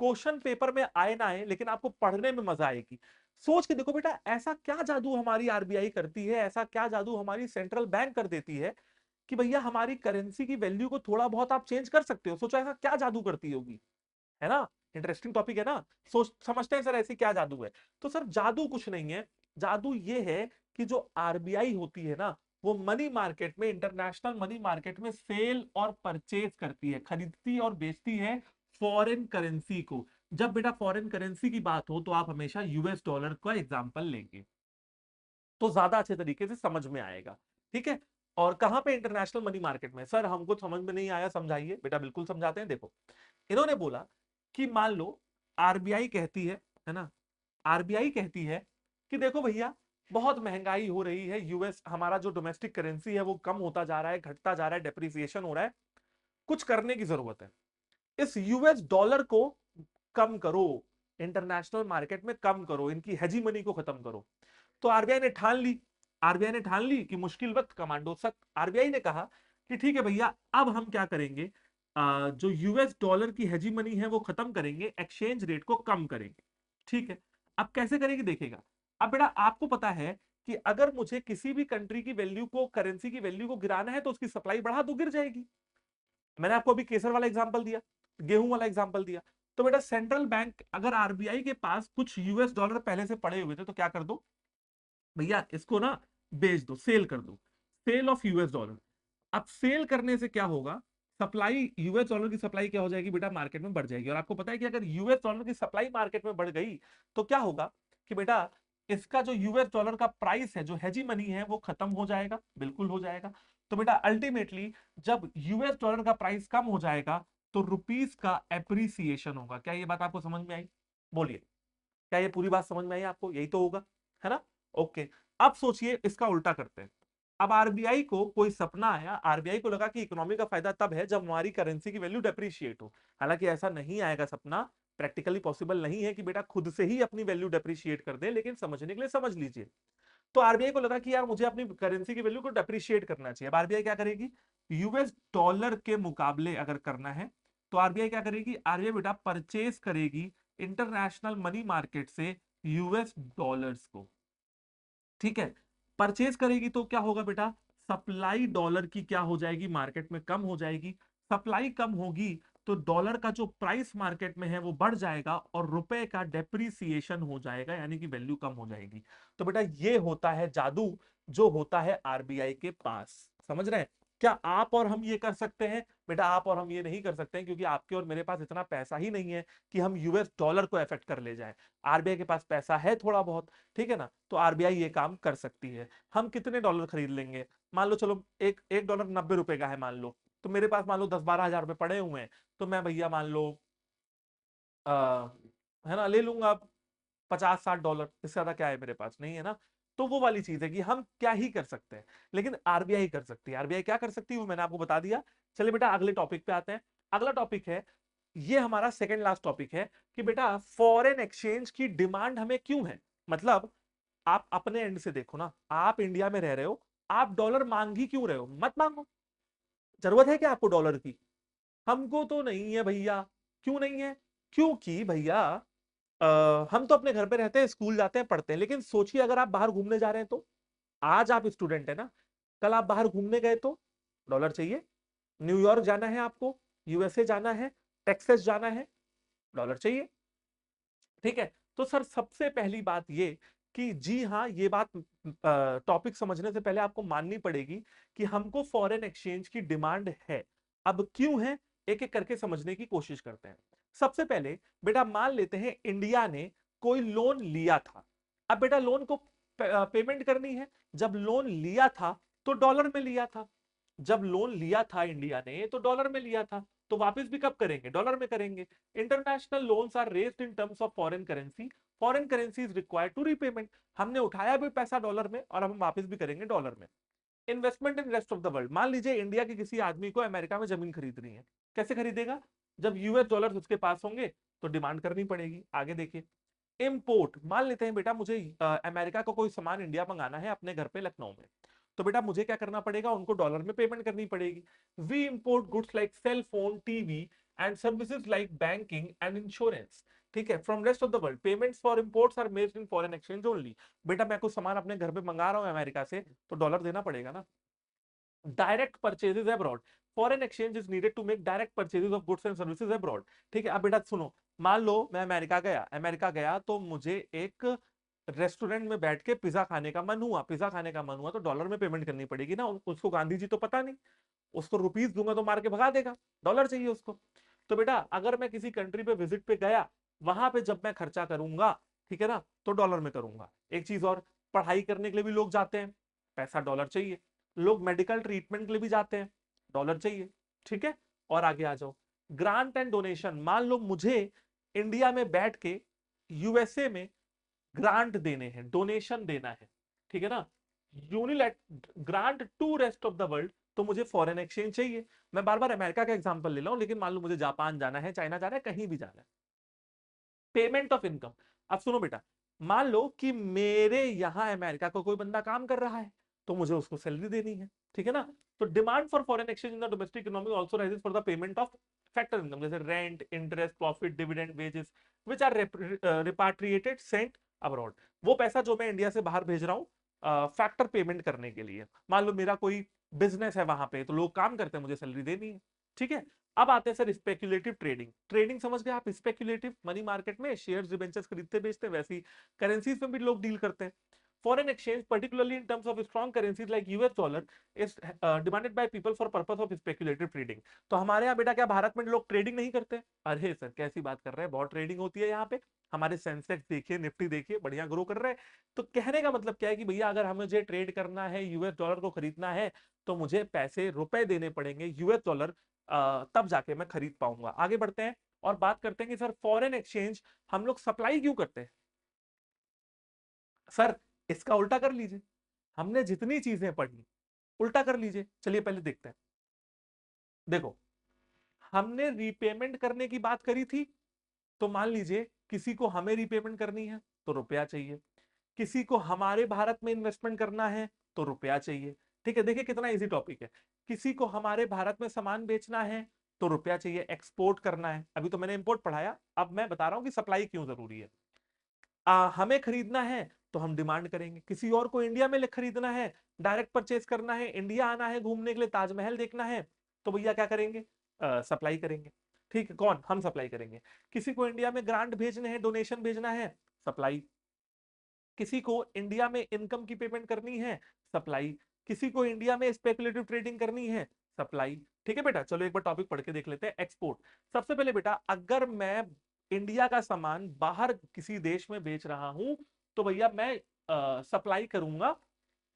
क्वेश्चन पेपर में आए ना आए, लेकिन आपको पढ़ने में मजा आएगी। सोच के देखो बेटा, ऐसा क्या जादू हमारी आरबीआई करती है, ऐसा क्या जादू हमारी सेंट्रल बैंक कर देती है कि भैया हमारी करेंसी की वैल्यू को थोड़ा बहुत आप चेंज कर सकते हो। सोचो ऐसा क्या जादू करती होगी, है ना। इंटरेस्टिंग टॉपिक है ना। सोच समझते हैं सर ऐसी क्या जादू है। तो सर जादू कुछ नहीं है, जादू ये है कि जो आरबीआई होती है ना, वो मनी मार्केट में, इंटरनेशनल मनी मार्केट में सेल और परचेज करती है, खरीदती और बेचती है फॉरेन करेंसी को। जब बेटा फॉरेन करेंसी की बात हो तो आप हमेशा यूएस डॉलर का एग्जांपल लेंगे, तो ज्यादा अच्छे तरीके से समझ में आएगा। ठीक है, और कहां पे, इंटरनेशनल मनी मार्केट में। सर हमको समझ में नहीं आया, समझाइए बेटा। बिल्कुल समझाते हैं। देखो, इन्होंने बोला कि मान लो आरबीआई कहती है ना, आरबीआई कहती है कि देखो भैया बहुत महंगाई हो रही है, यूएस हमारा जो डोमेस्टिक करेंसी है वो कम होता जा रहा है, घटता जा रहा है, डेप्रिसिएशन हो रहा है, कुछ करने की जरूरत है। इस यूएस डॉलर को कम करो, इंटरनेशनल मार्केट में कम करो, इनकी हेजीमनी को खत्म करो। तो आरबीआई ने ठान ली, आरबीआई ने ठान ली कि मुश्किल वक्त कमांडो सख्त। आरबीआई ने कहा कि ठीक है भैया, अब हम क्या करेंगे, जो यूएस डॉलर की हेजीमनी है वो खत्म करेंगे, एक्सचेंज रेट को कम करेंगे। ठीक है, अब कैसे करेंगे देखेगा। अब बेटा आपको पता है कि अगर मुझे किसी भी कंट्री की वैल्यू को, करेंसी की वैल्यू को गिराना है तो उसकी सप्लाई बढ़ा दो, गिर जाएगी। मैंने आपको अभी केसर वाला एग्जांपल दिया, गेहूं वाला एग्जांपल दिया। तो बेटा सेंट्रल बैंक, अगर आरबीआई के पास कुछ यूएस डॉलर पहले से पड़े हुए थे तो क्या कर दो भैया, इसको ना बेच दो, सेल कर दो, सेल ऑफ यूएस डॉलर। अब सेल करने से क्या होगा, सप्लाई, यूएस डॉलर की सप्लाई क्या हो जाएगी बेटा, मार्केट में बढ़ जाएगी। और आपको पता है कि अगर यूएस डॉलर की सप्लाई मार्केट में बढ़ गई तो क्या होगा कि बेटा इसका जो यूएस डॉलर का प्राइस है, जो हेजी मनी है, वो खत्म हो जाएगा, बिल्कुल हो जाएगा। तो बेटा अल्टीमेटली जब यूएस डॉलर का प्राइस कम हो जाएगा तो रुपीस का एप्रिसिएशन होगा। क्या ये बात आपको समझ में आई, बोलिए, क्या ये पूरी बात समझ में आई आपको, यही तो होगा, है ना। ओके, अब सोचिए इसका उल्टा करते हैं। अब आरबीआई को कोई सपना आया, आरबीआई को लगा कि इकोनॉमी का फायदा तब है जब हमारी करेंसी की वैल्यू डेप्रिशिएट हो। हालांकि ऐसा नहीं आएगा सपना, प्रैक्टिकली पॉसिबल नहीं है कि बेटा खुद से ही अपनी वैल्यू डेप्रिशिएट कर दे, लेकिन समझने के लिए समझ लीजिए। तो आरबीआई को लगा कि यार मुझे अपनी करेंसी की वैल्यू को डेप्रिशिएट करना चाहिए। अब आरबीआई क्या करेगी, यूएस डॉलर के मुकाबले अगर करना है तो आरबीआई क्या करेगी, आरबीआई बेटा परचेज करेगी इंटरनेशनल मनी मार्केट से यूएस डॉलर्स को। ठीक है, परचेज करेगी तो क्या होगा बेटा, सप्लाई डॉलर की क्या हो जाएगी, मार्केट में कम हो जाएगी। सप्लाई कम होगी तो डॉलर का जो प्राइस मार्केट में है वो बढ़ जाएगा और रुपए का डेप्रिसिएशन हो जाएगा, यानी कि वैल्यू कम हो जाएगी। तो बेटा ये होता है जादू जो होता है आरबीआई के पास। समझ रहे हैं। क्या आप और हम ये कर सकते हैं बेटा, आप और हम ये नहीं कर सकते हैं, क्योंकि आपके और मेरे पास इतना पैसा ही नहीं है कि हम यूएस डॉलर को अफेक्ट कर ले जाएं। आरबीआई के पास पैसा है थोड़ा बहुत, ठीक है ना, तो आरबीआई ये काम कर सकती है। हम कितने डॉलर खरीद लेंगे, मान लो चलो एक एक डॉलर 90 रुपए का है मान लो, तो मेरे पास मान लो 10-12 हजार रुपए पड़े हुए हैं, तो मैं भैया मान लो आ, है ना, ले लूंगा 50-60 डॉलर, इससे ज्यादा क्या है मेरे पास, नहीं है ना। तो वो वाली चीज है कि हम क्या ही कर सकते हैं, लेकिन आरबीआई कर सकती है। आरबीआई क्या कर सकती है वो मैंने आपको बता दिया। चलिए बेटा अगले टॉपिक पे आते हैं। अगला टॉपिक है, ये हमारा सेकंड लास्ट टॉपिक है कि बेटा फॉरेन एक्सचेंज की डिमांड हमें क्यों है। मतलब आप अपने एंड से देखो ना, आप इंडिया में रह रहे हो, आप डॉलर मांग ही क्यों रहे हो, मत मांगो। जरूरत है क्या आपको डॉलर की, हमको तो नहीं है भैया। क्यों नहीं है, क्योंकि भैया हम तो अपने घर पे रहते हैं, स्कूल जाते हैं, पढ़ते हैं। लेकिन सोचिए अगर आप बाहर घूमने जा रहे हैं तो, आज आप स्टूडेंट है ना, कल आप बाहर घूमने गए तो डॉलर चाहिए। न्यूयॉर्क जाना है आपको, यूएसए जाना है, टेक्सास जाना है, डॉलर चाहिए। ठीक है, तो सर सबसे पहली बात ये कि जी हाँ, ये बात टॉपिक समझने से पहले आपको माननी पड़ेगी कि हमको फॉरेन एक्सचेंज की डिमांड है। अब क्यों है, एक एक करके समझने की कोशिश करते हैं। सबसे पहले बेटा मान लेते हैं इंडिया ने कोई लोन लिया था। अब बेटा लोन को पेमेंट करनी है। जब लोन लिया था तो डॉलर में लिया था, जब लोन लिया था इंडिया ने तो डॉलर में लिया था, तो वापस भी कब करेंगे? डॉलर में करेंगे। International loans are raised in terms of foreign currency, foreign currency is required to repayment. हमने उठाया भी पैसा डॉलर में और हम वापस भी करेंगे डॉलर में। Investment in rest of the world, मान लीजिए इंडिया के किसी आदमी को अमेरिका में जमीन खरीदनी है, कैसे खरीदेगा? जब यूएस डॉलर उसके पास होंगे तो डिमांड करनी पड़ेगी। आगे देखिए, इम्पोर्ट, मान लेते हैं बेटा मुझे अमेरिका का कोई सामान इंडिया मंगाना है अपने घर पे लखनऊ में, तो बेटा मुझे क्या करना पड़ेगा? उनको डॉलर में पेमेंट करनी पड़ेगी। We import goods like cell phone, TV and services like banking and insurance, ठीक है, from rest of the world. Payments for imports are made in foreign exchange only. बेटा मैं कुछ सामान अपने घर पे मंगा रहा हूँ अमेरिका से, तो डॉलर देना पड़ेगा ना। Direct purchases abroad, foreign exchange is needed to make direct purchases of goods and services abroad, ठीक है। अब बेटा सुनो, मान लो मैं अमेरिका गया तो मुझे एक रेस्टोरेंट में बैठ के पिज्जा खाने का मन हुआ, तो डॉलर में पेमेंट करनी पड़ेगी ना। उसको गांधी जी तो पता नहीं, उसको रुपीस दूंगा तो मार के भगा देगा, डॉलर चाहिए उसको। तो बेटा अगर मैं किसी कंट्री पे विजिट पे गया, वहां पे जब मैं खर्चा करूंगा, ठीक है ना, तो डॉलर में करूंगा। एक चीज और, पढ़ाई करने के लिए भी लोग जाते हैं, पैसा डॉलर चाहिए। लोग मेडिकल ट्रीटमेंट के लिए भी जाते हैं, डॉलर चाहिए, ठीक है। और आगे आ जाओ, ग्रांट एंड डोनेशन, मान लो मुझे इंडिया में बैठ के यूएसए में ग्रांट देने हैं, डोनेशन देना है, ठीक है ना, unilateral grant to rest of the world, तो मुझे फॉरेन एक्सचेंज चाहिए। मैं बार बार अमेरिका का एग्जांपल ले रहा हूं, लेकिन मान लो मुझे जापान जाना है, चाइना जाना है, कहीं भी जाना है। पेमेंट ऑफ इनकम, अब सुनो बेटा, मान लो कि मेरे यहां अमेरिका का कोई बंदा काम कर रहा है, तो मुझे उसको सैलरी देनी है, ठीक है ना। तो demand for foreign exchange in the domestic economy also rises for the payment of factor income, जैसे rent, interest, profit, dividend, wages which are repatriated sent abroad. वो पैसा जो मैं इंडिया से बाहर भेज रहा हूं फैक्टर पेमेंट करने के लिए। मान लो मेरा कोई बिजनेस है वहां पे, तो लोग काम करते हैं, मुझे सैलरी देनी है, ठीक है। अब आते हैं सर स्पेक्युलेटिव ट्रेडिंग। ट्रेडिंग समझ गए आप? स्पेक्युलेटिव मनी मार्केट में शेयर्स डिबेंचर्स खरीदते बेचते, वैसी करेंसीज में भी लोग डील करते हैं। Foreign exchange particularly in terms of strong currencies like US dollar is demanded by people for purpose of speculative trading. तो हमारे यहाँ बेटा क्या भारत में लोग ट्रेडिंग नहीं करते? अरे सर कैसी बात कर रहे हैं, बहुत ट्रेडिंग होती है यहाँ पे। हमारे सेंसेक्स देखिए, निफ्टी देखिए, बढ़िया ग्रो कर रहे हैं। तो कहने का मतलब क्या है कि भैया अगर हमें ट्रेड करना है, यूएस डॉलर को खरीदना है, तो मुझे पैसे रुपए देने पड़ेंगे यूएस डॉलर, तब जाके मैं खरीद पाऊंगा। आगे बढ़ते हैं और बात करते हैं कि सर फॉरेन एक्सचेंज हम लोग सप्लाई क्यों करते हैं? सर इसका उल्टा कर लीजिए, हमने जितनी चीजें पढ़ी उल्टा कर लीजिए। चलिए पहले देखते हैं। देखो, हमने रीपेमेंट करने की बात करी थी, तो मान लीजिए किसी को हमें रीपेमेंट करनी है तो रुपया चाहिए, किसी को हमारे भारत में इन्वेस्टमेंट करना है तो रुपया चाहिए, ठीक है। देखिए कितना इजी टॉपिक है। किसी को हमारे भारत में सामान बेचना है तो रुपया चाहिए, एक्सपोर्ट करना है, अभी तो मैंने इंपोर्ट पढ़ाया, अब मैं बता रहा हूं कि सप्लाई क्यों जरूरी है। हमें खरीदना है तो हम डिमांड करेंगे, किसी और को इंडिया में खरीदना है, डायरेक्ट परचेज करना है, इंडिया आना है घूमने के लिए, ताजमहल देखना है, तो भैया क्या करेंगे? सप्लाई करेंगे, ठीक है। कौन? हम सप्लाई करेंगे। किसी को इंडिया में ग्रांट भेजने हैं, डोनेशन भेजना है, सप्लाई। किसी को इंडिया में इनकम की पेमेंट करनी है, सप्लाई। किसी को इंडिया में स्पेकुलेटिव ट्रेडिंग करनी है, सप्लाई, ठीक है बेटा। चलो एक बार टॉपिक पढ़ के देख लेते हैं। एक्सपोर्ट, सबसे पहले बेटा अगर मैं इंडिया का सामान बाहर किसी देश में बेच रहा हूं, तो भैया मैं सप्लाई करूंगा,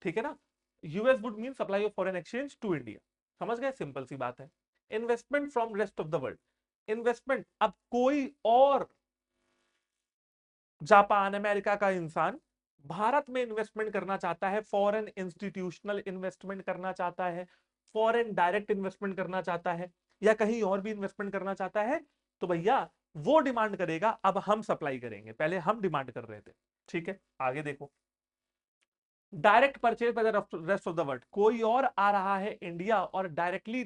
ठीक है ना। US would mean supply of foreign exchange to India, समझ गए? सिंपल सी बात है। Investment from rest of the world, investment, अब कोई और जापान, अमेरिका का इंसान भारत में इन्वेस्टमेंट करना चाहता है, फॉरेन इंस्टीट्यूशनल इन्वेस्टमेंट करना चाहता है, फॉरेन डायरेक्ट इन्वेस्टमेंट करना चाहता है, या कहीं और भी इन्वेस्टमेंट करना चाहता है, तो भैया वो डिमांड करेगा। अब हम सप्लाई करेंगे, पहले हम डिमांड कर रहे थे, ठीक है। आगे देखो, direct purchase by the rest of the world, कोई और आ रहा है इंडिया और डायरेक्टली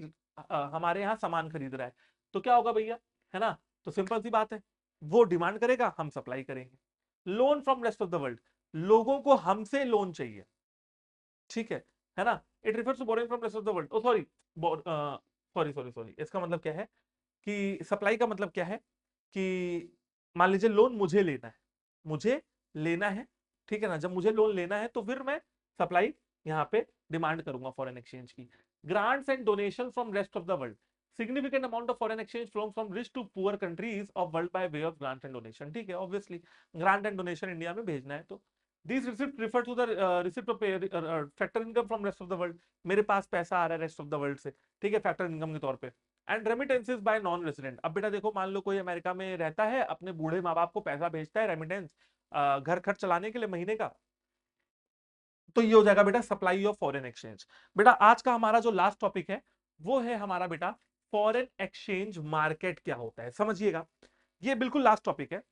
हमारे यहाँ सामान खरीद रहा है, तो क्या होगा भैया, है ना। तो सिंपल सी बात है, वो डिमांड करेगा, हम सप्लाई करेंगे। Loan from rest of the world, लोगों को हमसे लोन चाहिए, ठीक है ना। It refers to borrowing from rest of the world, oh sorry, sorry sorry sorry, इसका मतलब क्या है कि सप्लाई का मतलब क्या है कि मान लीजिए लोन मुझे लेना है, मुझे लेना है, ठीक है ना। जब मुझे लोन लेना है तो फिर मैं सप्लाई यहाँ पे डिमांड करूंगा फॉरेन एक्सचेंज की। Grants and donation from rest of the world, significant amount of foreign exchange flows from rich to poor countries of world by way of grant and donation, ठीक है। Obviously grant and donation India में भेजना है तो this receipt refer to the receipt of factor income from rest of the world. मेरे पास पैसा आ रहा है रेस्ट ऑफ द वर्ल्ड से, ठीक है, फैक्टर इनकम के तौर पे। And remittances bye non resident. अब बेटा देखो, मान लो कोई अमेरिका में रहता है, अपने बूढ़े माँ बाप को पैसा भेजता है रेमिटेंस, घर खर्च चलाने के लिए महीने का, तो ये हो जाएगा बेटा सप्लाई ऑफ फॉरेन एक्सचेंज। बेटा आज का हमारा जो लास्ट टॉपिक है वो है हमारा बेटा फॉरेन एक्सचेंज मार्केट क्या होता है, समझिएगा। ये बिल्कुल लास्ट टॉपिक है।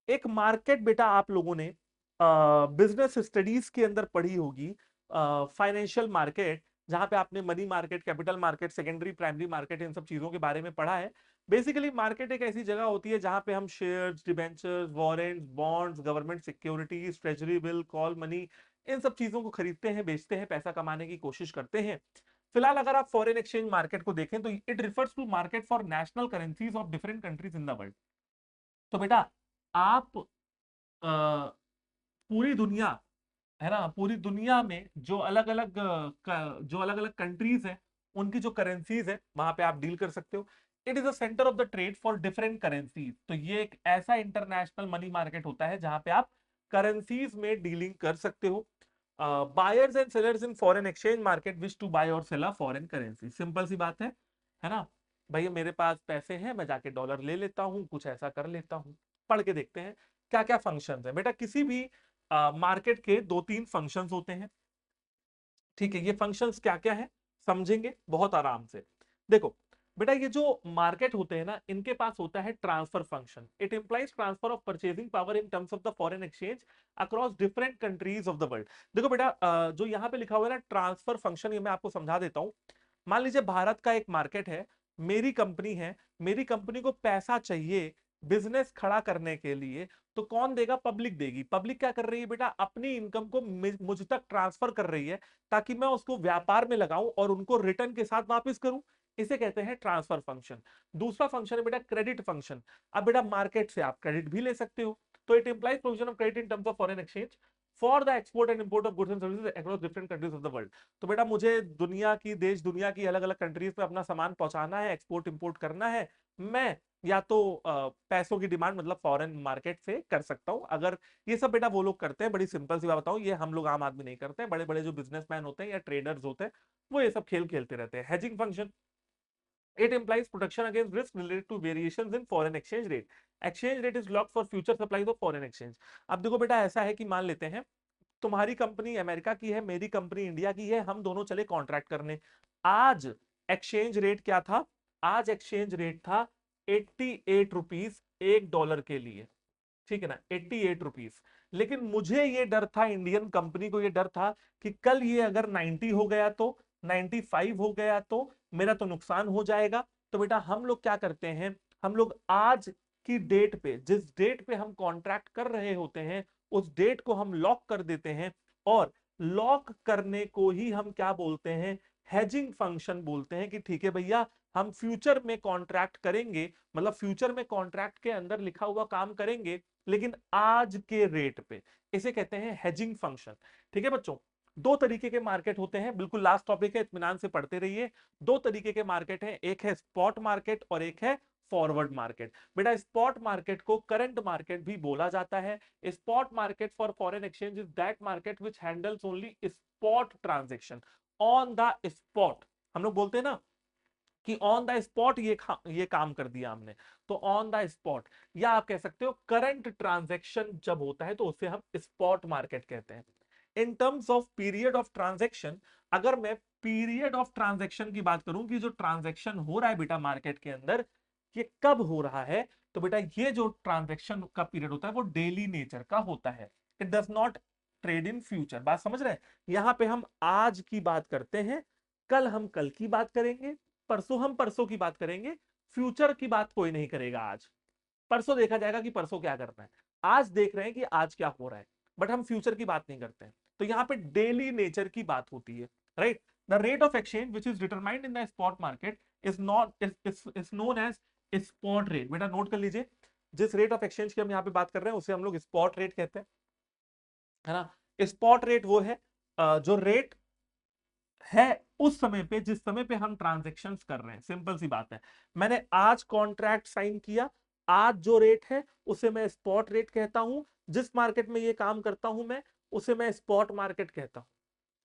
एक मार्केट बेटा आप लोगों ने बिजनेस स्टडीज के अंदर पढ़ी होगी, फाइनेंशियल मार्केट, जहां पे आपने money market, capital market, secondary primary market, इन सब चीजों के बारे में पढ़ा है। बेसिकली मार्केट एक ऐसी जगह होती है जहां पे हम shares, debentures, warrants, bonds, government securities, treasury bill, call money, इन सब चीजों को खरीदते हैं, बेचते हैं, पैसा कमाने की कोशिश करते हैं। फिलहाल अगर आप फॉरेन एक्सचेंज मार्केट को देखें तो it refers to market for national currencies of different countries in the world. तो बेटा आप पूरी दुनिया, है ना, पूरी दुनिया में जो अलग अलग जो अलग अलग कंट्रीज हैं, उनकी जो करेंसीज है वहां पे आप डील कर सकते हो। It is a centre of the trade for different currencies. तो ये एक ऐसा इंटरनेशनल मनी मार्केट होता है जहां पे आप करेंसीज में डीलिंग कर सकते हो। Buyers and sellers in foreign exchange market wish to buy और sell a foreign currency. Simple सी बात है ना। भैया मेरे पास पैसे हैं, मैं जाके डॉलर ले लेता हूं, कुछ ऐसा कर लेता हूं। पढ़ के देखते हैं क्या क्या फंक्शंस है बेटा। किसी भी मार्केट के दो तीन फंक्शंस होते हैं, ठीक है। ये फंक्शंस क्या क्या है समझेंगे बहुत आराम से। देखो बेटा, ये जो मार्केट होते हैं ना, इनके पास होता है transfer function. It implies transfer of purchasing power in terms of the foreign exchange across different countries of the world. देखो बेटा, जो यहाँ पे लिखा हुआ है ना ट्रांसफर फंक्शन, ये मैं आपको समझा देता हूँ। मान लीजिए भारत का एक मार्केट है, मेरी कंपनी है, मेरी कंपनी को पैसा चाहिए बिजनेस खड़ा करने के लिए, तो कौन देगा? पब्लिक देगी। पब्लिक क्या कर रही है बेटा? अपनी इनकम को मुझ तक ट्रांसफर कर रही है ताकि मैं उसको व्यापार में लगाऊं और उनको रिटर्न के साथ वापस करूं। इसे कहते हैं ट्रांसफर फंक्शन। दूसरा फंक्शन है बेटा क्रेडिट फंक्शन। अब बेटा मार्केट से आप क्रेडिट भी ले सकते हो, तो it implies provision of credit in terms of foreign exchange for the export and import of goods and services across different countries of the world. तो बेटा मुझे दुनिया की, देश दुनिया की अलग अलग कंट्रीज में अपना सामान पहुंचाना है, एक्सपोर्ट इंपोर्ट करना है, मैं या तो पैसों की डिमांड मतलब फॉरेन मार्केट से कर सकता हूं। अगर ये सब बेटा वो लोग करते हैं, बड़ी सिंपल सी बात बताऊं, ये हम लोग आम आदमी नहीं करते हैं। बड़े बड़े जो बिजनेसमैन होते हैं या ट्रेडर्स होते हैं, वो ये सब खेल खेलते रहते हैं। Hedging function, it implies protection against risk related to variations in foreign exchange rate. Exchange rate is locked for future supplies of foreign exchange. अब देखो बेटा ऐसा है कि मान लेते हैं तुम्हारी कंपनी अमेरिका की है, मेरी कंपनी इंडिया की है, हम दोनों चले कॉन्ट्रैक्ट करने। आज एक्सचेंज रेट क्या था? आज एक्सचेंज रेट था 88 रुपीज $1 के लिए, ठीक है ना, 88 रुपीज। लेकिन मुझे ये डर था, इंडियन कंपनी को ये डर था कि कल ये अगर 90 हो गया तो, 95 हो गया तो मेरा तो नुकसान हो जाएगा। तो बेटा हम लोग क्या करते हैं, हम लोग आज की डेट पे, जिस डेट पे हम कॉन्ट्रैक्ट कर रहे होते हैं, उस डेट को हम लॉक कर देते हैं। और लॉक करने को ही हम क्या बोलते हैं? हेजिंग फंक्शन बोलते हैं। कि ठीक है भैया, हम फ्यूचर में कॉन्ट्रैक्ट करेंगे, मतलब फ्यूचर में कॉन्ट्रैक्ट के अंदर लिखा हुआ काम करेंगे, लेकिन आज के रेट पे। इसे कहते हैं हेजिंग फंक्शन। ठीक है बच्चों, दो तरीके के मार्केट होते हैं, बिल्कुल लास्ट टॉपिक है, इत्मीनान से पढ़ते रहिए। दो तरीके के मार्केट हैं, एक है स्पॉट मार्केट और एक है फॉरवर्ड मार्केट। बेटा स्पॉट मार्केट को करंट मार्केट भी बोला जाता है। Spot market for foreign exchange is that market which handles only spot transaction on the spot. हम लोग बोलते हैं ना कि ऑन द स्पॉट ये काम कर दिया हमने, तो ऑन द स्पॉट, या आप कह सकते हो करंट ट्रांजैक्शन जब होता है तो उसे हम स्पॉट मार्केट कहते हैं। इन terms of period of transaction, अगर मैं पीरियड ऑफ ट्रांजैक्शन की बात करूं कि जो ट्रांजैक्शन हो रहा है बेटा मार्केट के अंदर, ये कब हो रहा है, तो बेटा ये जो ट्रांजैक्शन का पीरियड होता है वो डेली नेचर का होता है। It does not trade in future. बात समझ रहे हैं? यहां पे हम आज की बात करते हैं, कल हम कल की बात करेंगे, परसों हम परसों की बात करेंगे। फ्यूचर की बात कोई नहीं करेगा आज। परसों देखा जाएगा कि परसों क्या करना है, आज देख रहे हैं कि आज क्या हो रहा है, बट हम फ्यूचर की बात नहीं करते हैं। तो यहाँ पे डेली नेचर की बात होती है, right. The rate of exchange which is determined in the spot market is not is known as spot rate. बेटा नोट कर लीजिए, जिस रेट ऑफ एक्सचेंज की हम यहाँ पे बात कर रहे हैं उसे हम लोग स्पॉट रेट कहते हैं, है ना। स्पॉट रेट वो है जो रेट है उस समय पे, जिस समय पे हम ट्रांजेक्शन्स कर रहे हैं। सिंपल सी बात है, मैंने आज कॉन्ट्रैक्ट साइन किया, आज जो रेट है उसे मैं स्पॉट रेट कहता हूं। जिस मार्केट में ये काम करता हूं मैं, उसे मैं स्पॉट मार्केट कहता हूं।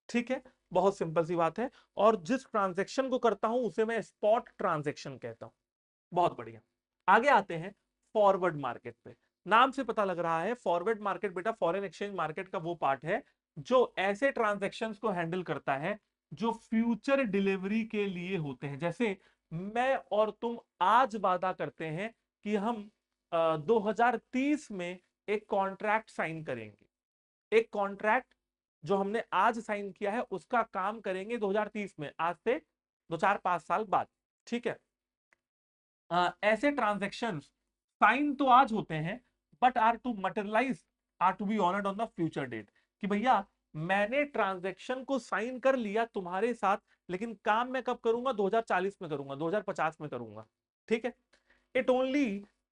ठीक है, बहुत सिंपल सी बात है। और जिस ट्रांजैक्शन को करता हूं उसे मैं स्पॉट ट्रांजैक्शन कहता हूं। बहुत बढ़िया। आगे आते हैं फॉरवर्ड मार्केट पे। नाम से पता लग रहा है फॉरवर्ड मार्केट बेटा फॉरेन एक्सचेंज मार्केट का वो पार्ट है जो ऐसे ट्रांजैक्शंस को हैंडल करता है जो फ्यूचर डिलीवरी के लिए होते हैं। जैसे मैं और तुम आज वादा करते हैं कि हम 2030 में एक कॉन्ट्रैक्ट साइन करेंगे। एक कॉन्ट्रैक्ट जो हमने आज साइन किया है उसका काम करेंगे 2030 में, आज से 2-4-5 साल बाद। ठीक है। ऐसे ट्रांजैक्शंस साइन तो आज होते हैं but are to materialise, are to be honoured on the future date. कि भैया मैंने ट्रांजैक्शन को साइन कर लिया तुम्हारे साथ, लेकिन काम मैं कब करूंगा? 2040 में करूंगा, 2050 में करूंगा। ठीक है। It only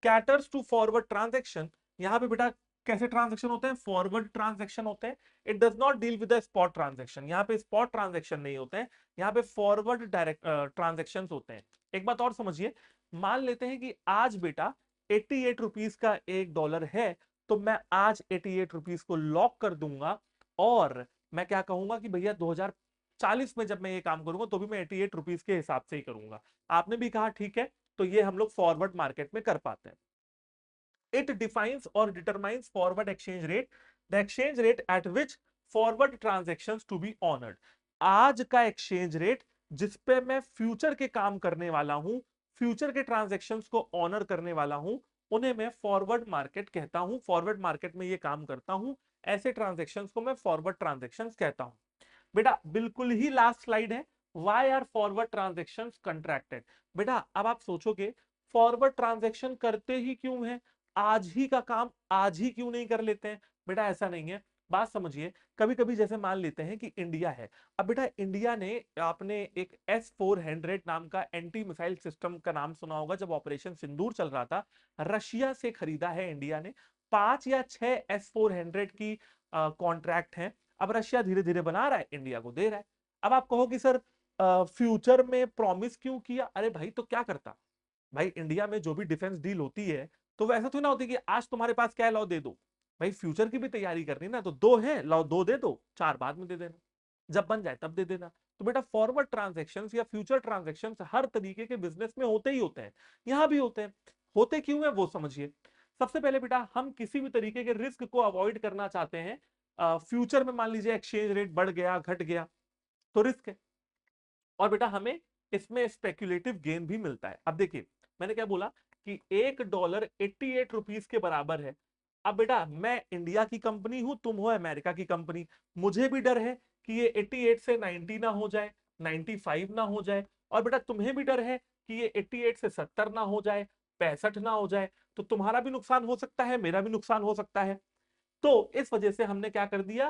caters to forward transaction. यहां पे बेटा कैसे ट्रांजैक्शन होते हैं? फॉरवर्ड ट्रांजैक्शन होते हैं। It does not deal with the spot transaction. यहां पे स्पॉट ट्रांजैक्शन नहीं होते हैं, यहां पे फॉरवर्ड डायरेक्ट ट्रांजैक्शन होते हैं। एक बात और समझिए, मान लेते हैं कि आज बेटा 88 रुपीज का $1 है, तो मैं आज 88 रुपीज को लॉक कर दूंगा और मैं क्या कहूंगा कि भैया 2040 में जब मैं ये काम करूंगा तो भी मैं 88 रुपीज के हिसाब से ही करूंगा। आपने भी कहा ठीक है, तो ये हम लोग फॉरवर्ड मार्केट में कर पाते हैं। इट डिफाइंस और determines forward exchange rate, the exchange rate at which forward transactions to be honoured. आज का एक्सचेंज रेट जिसपे मैं फ्यूचर के काम करने वाला हूं, फ्यूचर के ट्रांजैक्शंस को ऑनर करने वाला हूं, उन्हें मैं फॉरवर्ड मार्केट कहता हूं। फॉरवर्ड मार्केट में ये काम करता हूं, ऐसे ट्रांजैक्शंस को मैं फॉरवर्ड ट्रांजैक्शंस कहता हूं। बेटा बिल्कुल ही लास्ट स्लाइड है, why are forward transaction contracted. बेटा अब आप सोचोगे फॉरवर्ड ट्रांजेक्शन करते ही क्यों है, आज ही का काम आज ही क्यों नहीं कर लेते हैं? बेटा ऐसा नहीं है, बात समझिए। कभी कभी जैसे मान लेते हैं कि इंडिया है, अब बेटा इंडिया ने, आपने एक S-400 नाम का एंटी मिसाइल सिस्टम का नाम सुना होगा, जब ऑपरेशन सिंदूर चल रहा था, रशिया से खरीदा है इंडिया ने। 5 या 6 S-400 की कॉन्ट्रैक्ट है। अब रशिया धीरे धीरे बना रहा है, इंडिया को दे रहा है। अब आप कहो कि सर फ्यूचर में प्रॉमिस क्यों किया? अरे भाई तो क्या करता भाई, इंडिया में जो भी डिफेंस डील होती है तो वैसा तो ना होती कि आज तुम्हारे पास क्या है लाओ दे दो। भाई फ्यूचर की भी तैयारी करनी ना, तो 2 है लाओ 2 दे दो, 4 बाद में दे देना, जब बन जाए तब दे देना। तो बेटा फॉरवर्ड ट्रांजेक्शन या फ्यूचर ट्रांजेक्शन हर तरीके के बिजनेस में होते ही होते हैं, यहां भी होते हैं। होते क्यों है वो समझिए। सबसे पहले बेटा हम किसी भी तरीके के रिस्क को अवॉइड करना चाहते हैं। फ्यूचर में मान लीजिए एक्सचेंज रेट बढ़ गया घट गया तो रिस्क है, और बेटा हमें इसमें स्पेक्युलेटिव गेन भी मिलता है। अब देखिए मैंने क्या बोला कि $1 88 रुपीज के बराबर है। अब बेटा मैं इंडिया की कंपनी हूं, तुम हो अमेरिका की कंपनी, मुझे भी डर है कि ये 88 से 90 ना हो जाए, 95 ना हो जाए, और बेटा तुम्हें भी डर है कि ये 88 से 70 ना हो जाए, 65 ना हो जाए। तो तुम्हारा भी नुकसान हो सकता है, मेरा भी नुकसान हो सकता है। तो इस वजह से हमने क्या कर दिया,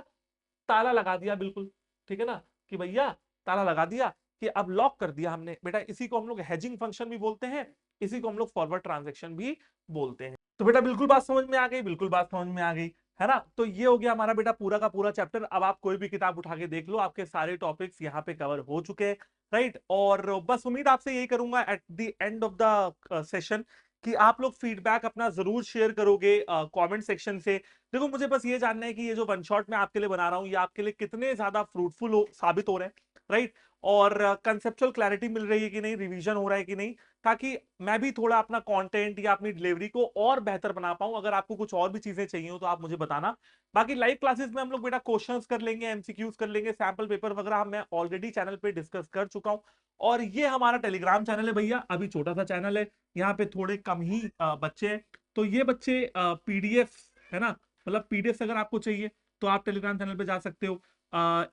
ताला लगा दिया बिल्कुल। ठीक है ना, कि भैया ताला लगा दिया, कि अब लॉक कर दिया हमने। बेटा इसी को हम लोग हेजिंग फंक्शन भी बोलते हैं, इसी को हम लोग फॉरवर्ड ट्रांजैक्शन भी बोलते हैं। तो बेटा बिल्कुल बात समझ में आ गई, बिल्कुल बात समझ में आ गई है ना। तो ये हो गया हमारा बेटा पूरा का पूरा चैप्टर। अब आप कोई भी किताब उठा के देख लो, आपके सारे टॉपिक्स यहाँ पे कवर हो चुके हैं, राइट। और बस उम्मीद आपसे यही करूंगा at the end of the session कि आप लोग फीडबैक अपना जरूर शेयर करोगे कमेंट सेक्शन से। देखो मुझे बस ये जानना है कि ये जो वन शॉट मैं आपके लिए बना रहा हूँ ये आपके लिए कितने ज्यादा फ्रूटफुल साबित हो रहे हैं, राइट। और कंसेप्चुअल क्लैरिटी मिल रही है कि नहीं, रिवीजन हो रहा है कि नहीं, ताकि मैं भी थोड़ा अपना कंटेंट या अपनी डिलीवरी को और बेहतर बना पाऊं। अगर आपको कुछ और भी चीजें चाहिए हो तो आप मुझे बताना। बाकी लाइव क्लासेस में हम लोग बेटा क्वेश्चंस कर लेंगे, एमसीक्यूज कर लेंगे, सैंपल पेपर वगैरह मैं ऑलरेडी चैनल पे डिस्कस कर चुका हूं। और ये हमारा टेलीग्राम चैनल है भैया, अभी छोटा सा चैनल है, यहाँ पे थोड़े कम ही बच्चे हैं। तो ये बच्चे पीडीएफ है ना, मतलब पीडीएफ अगर आपको चाहिए तो आप टेलीग्राम चैनल पे जा सकते हो।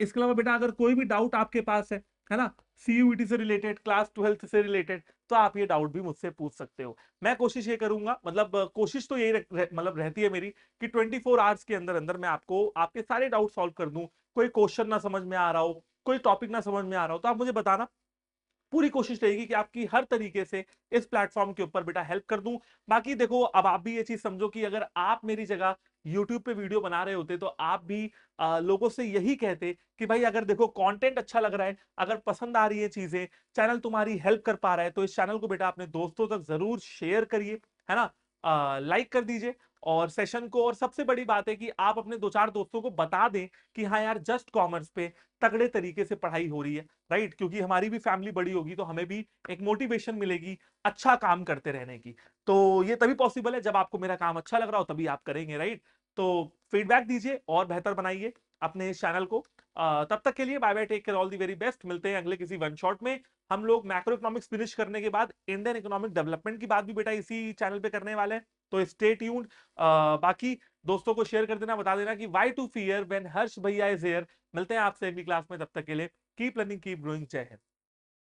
इसके अलावा बेटा अगर कोई भी डाउट आपके पास है ना, सीयूईटी से रिलेटेड, क्लास 12 से रिलेटेड, तो आप ये डाउट भी मुझसे पूछ सकते हो। मैं कोशिश ये करूंगा, मतलब कोशिश तो यही मतलब रहती है मेरी कि 24 आवर्स के अंदर अंदर मैं आपको आपके सारे डाउट सॉल्व कर दूं। कोई क्वेश्चन ना समझ में आ रहा हो, कोई टॉपिक ना समझ में आ रहा हो, तो आप मुझे बताना। पूरी कोशिश रहेगी कि आपकी हर तरीके से इस प्लेटफॉर्म के ऊपर बेटा हेल्प कर दूं। बाकी देखो अब आप भी ये चीज समझो कि अगर आप मेरी जगह YouTube पे वीडियो बना रहे होते तो आप भी लोगों से यही कहते कि भाई अगर देखो कंटेंट अच्छा लग रहा है, अगर पसंद आ रही है चीजें, चैनल तुम्हारी हेल्प कर पा रहा है, तो इस चैनल को बेटा अपने दोस्तों तक जरूर शेयर करिए, है ना, लाइक कर दीजिए। और सेशन को। और सबसे बड़ी बात है कि आप अपने दो चार दोस्तों को बता दें कि हाँ यार, जस्ट कॉमर्स पे तगड़े तरीके से पढ़ाई हो रही है, राइट? क्योंकि हमारी भी फैमिली बड़ी होगी तो हमें भी एक मोटिवेशन मिलेगी अच्छा काम करते रहने की। तो ये तभी पॉसिबल है जब आपको मेरा काम अच्छा लग रहा हो, तभी आप करेंगे, राइट? तो फीडबैक दीजिए और बेहतर बनाइए अपने इस चैनल को। तब तक के लिए bye bye, take care, all the very best. मिलते हैं अगले किसी वन शॉट में। हम लोग मैक्रो इकोनॉमिक्स फिनिश करने के बाद इंडियन इकोनॉमिक डेवलपमेंट की बात भी बेटा इसी चैनल पे करने वाले हैं, तो स्टे ट्यून्ड। बाकी दोस्तों को शेयर कर देना, बता देना कि वाई टू फियर व्हेन हर्ष भैया इज हियर। मिलते हैं आपसे अगली क्लास में, तब तक के लिए कीप लर्निंग, कीप ग्रोइंग। जय हिंद।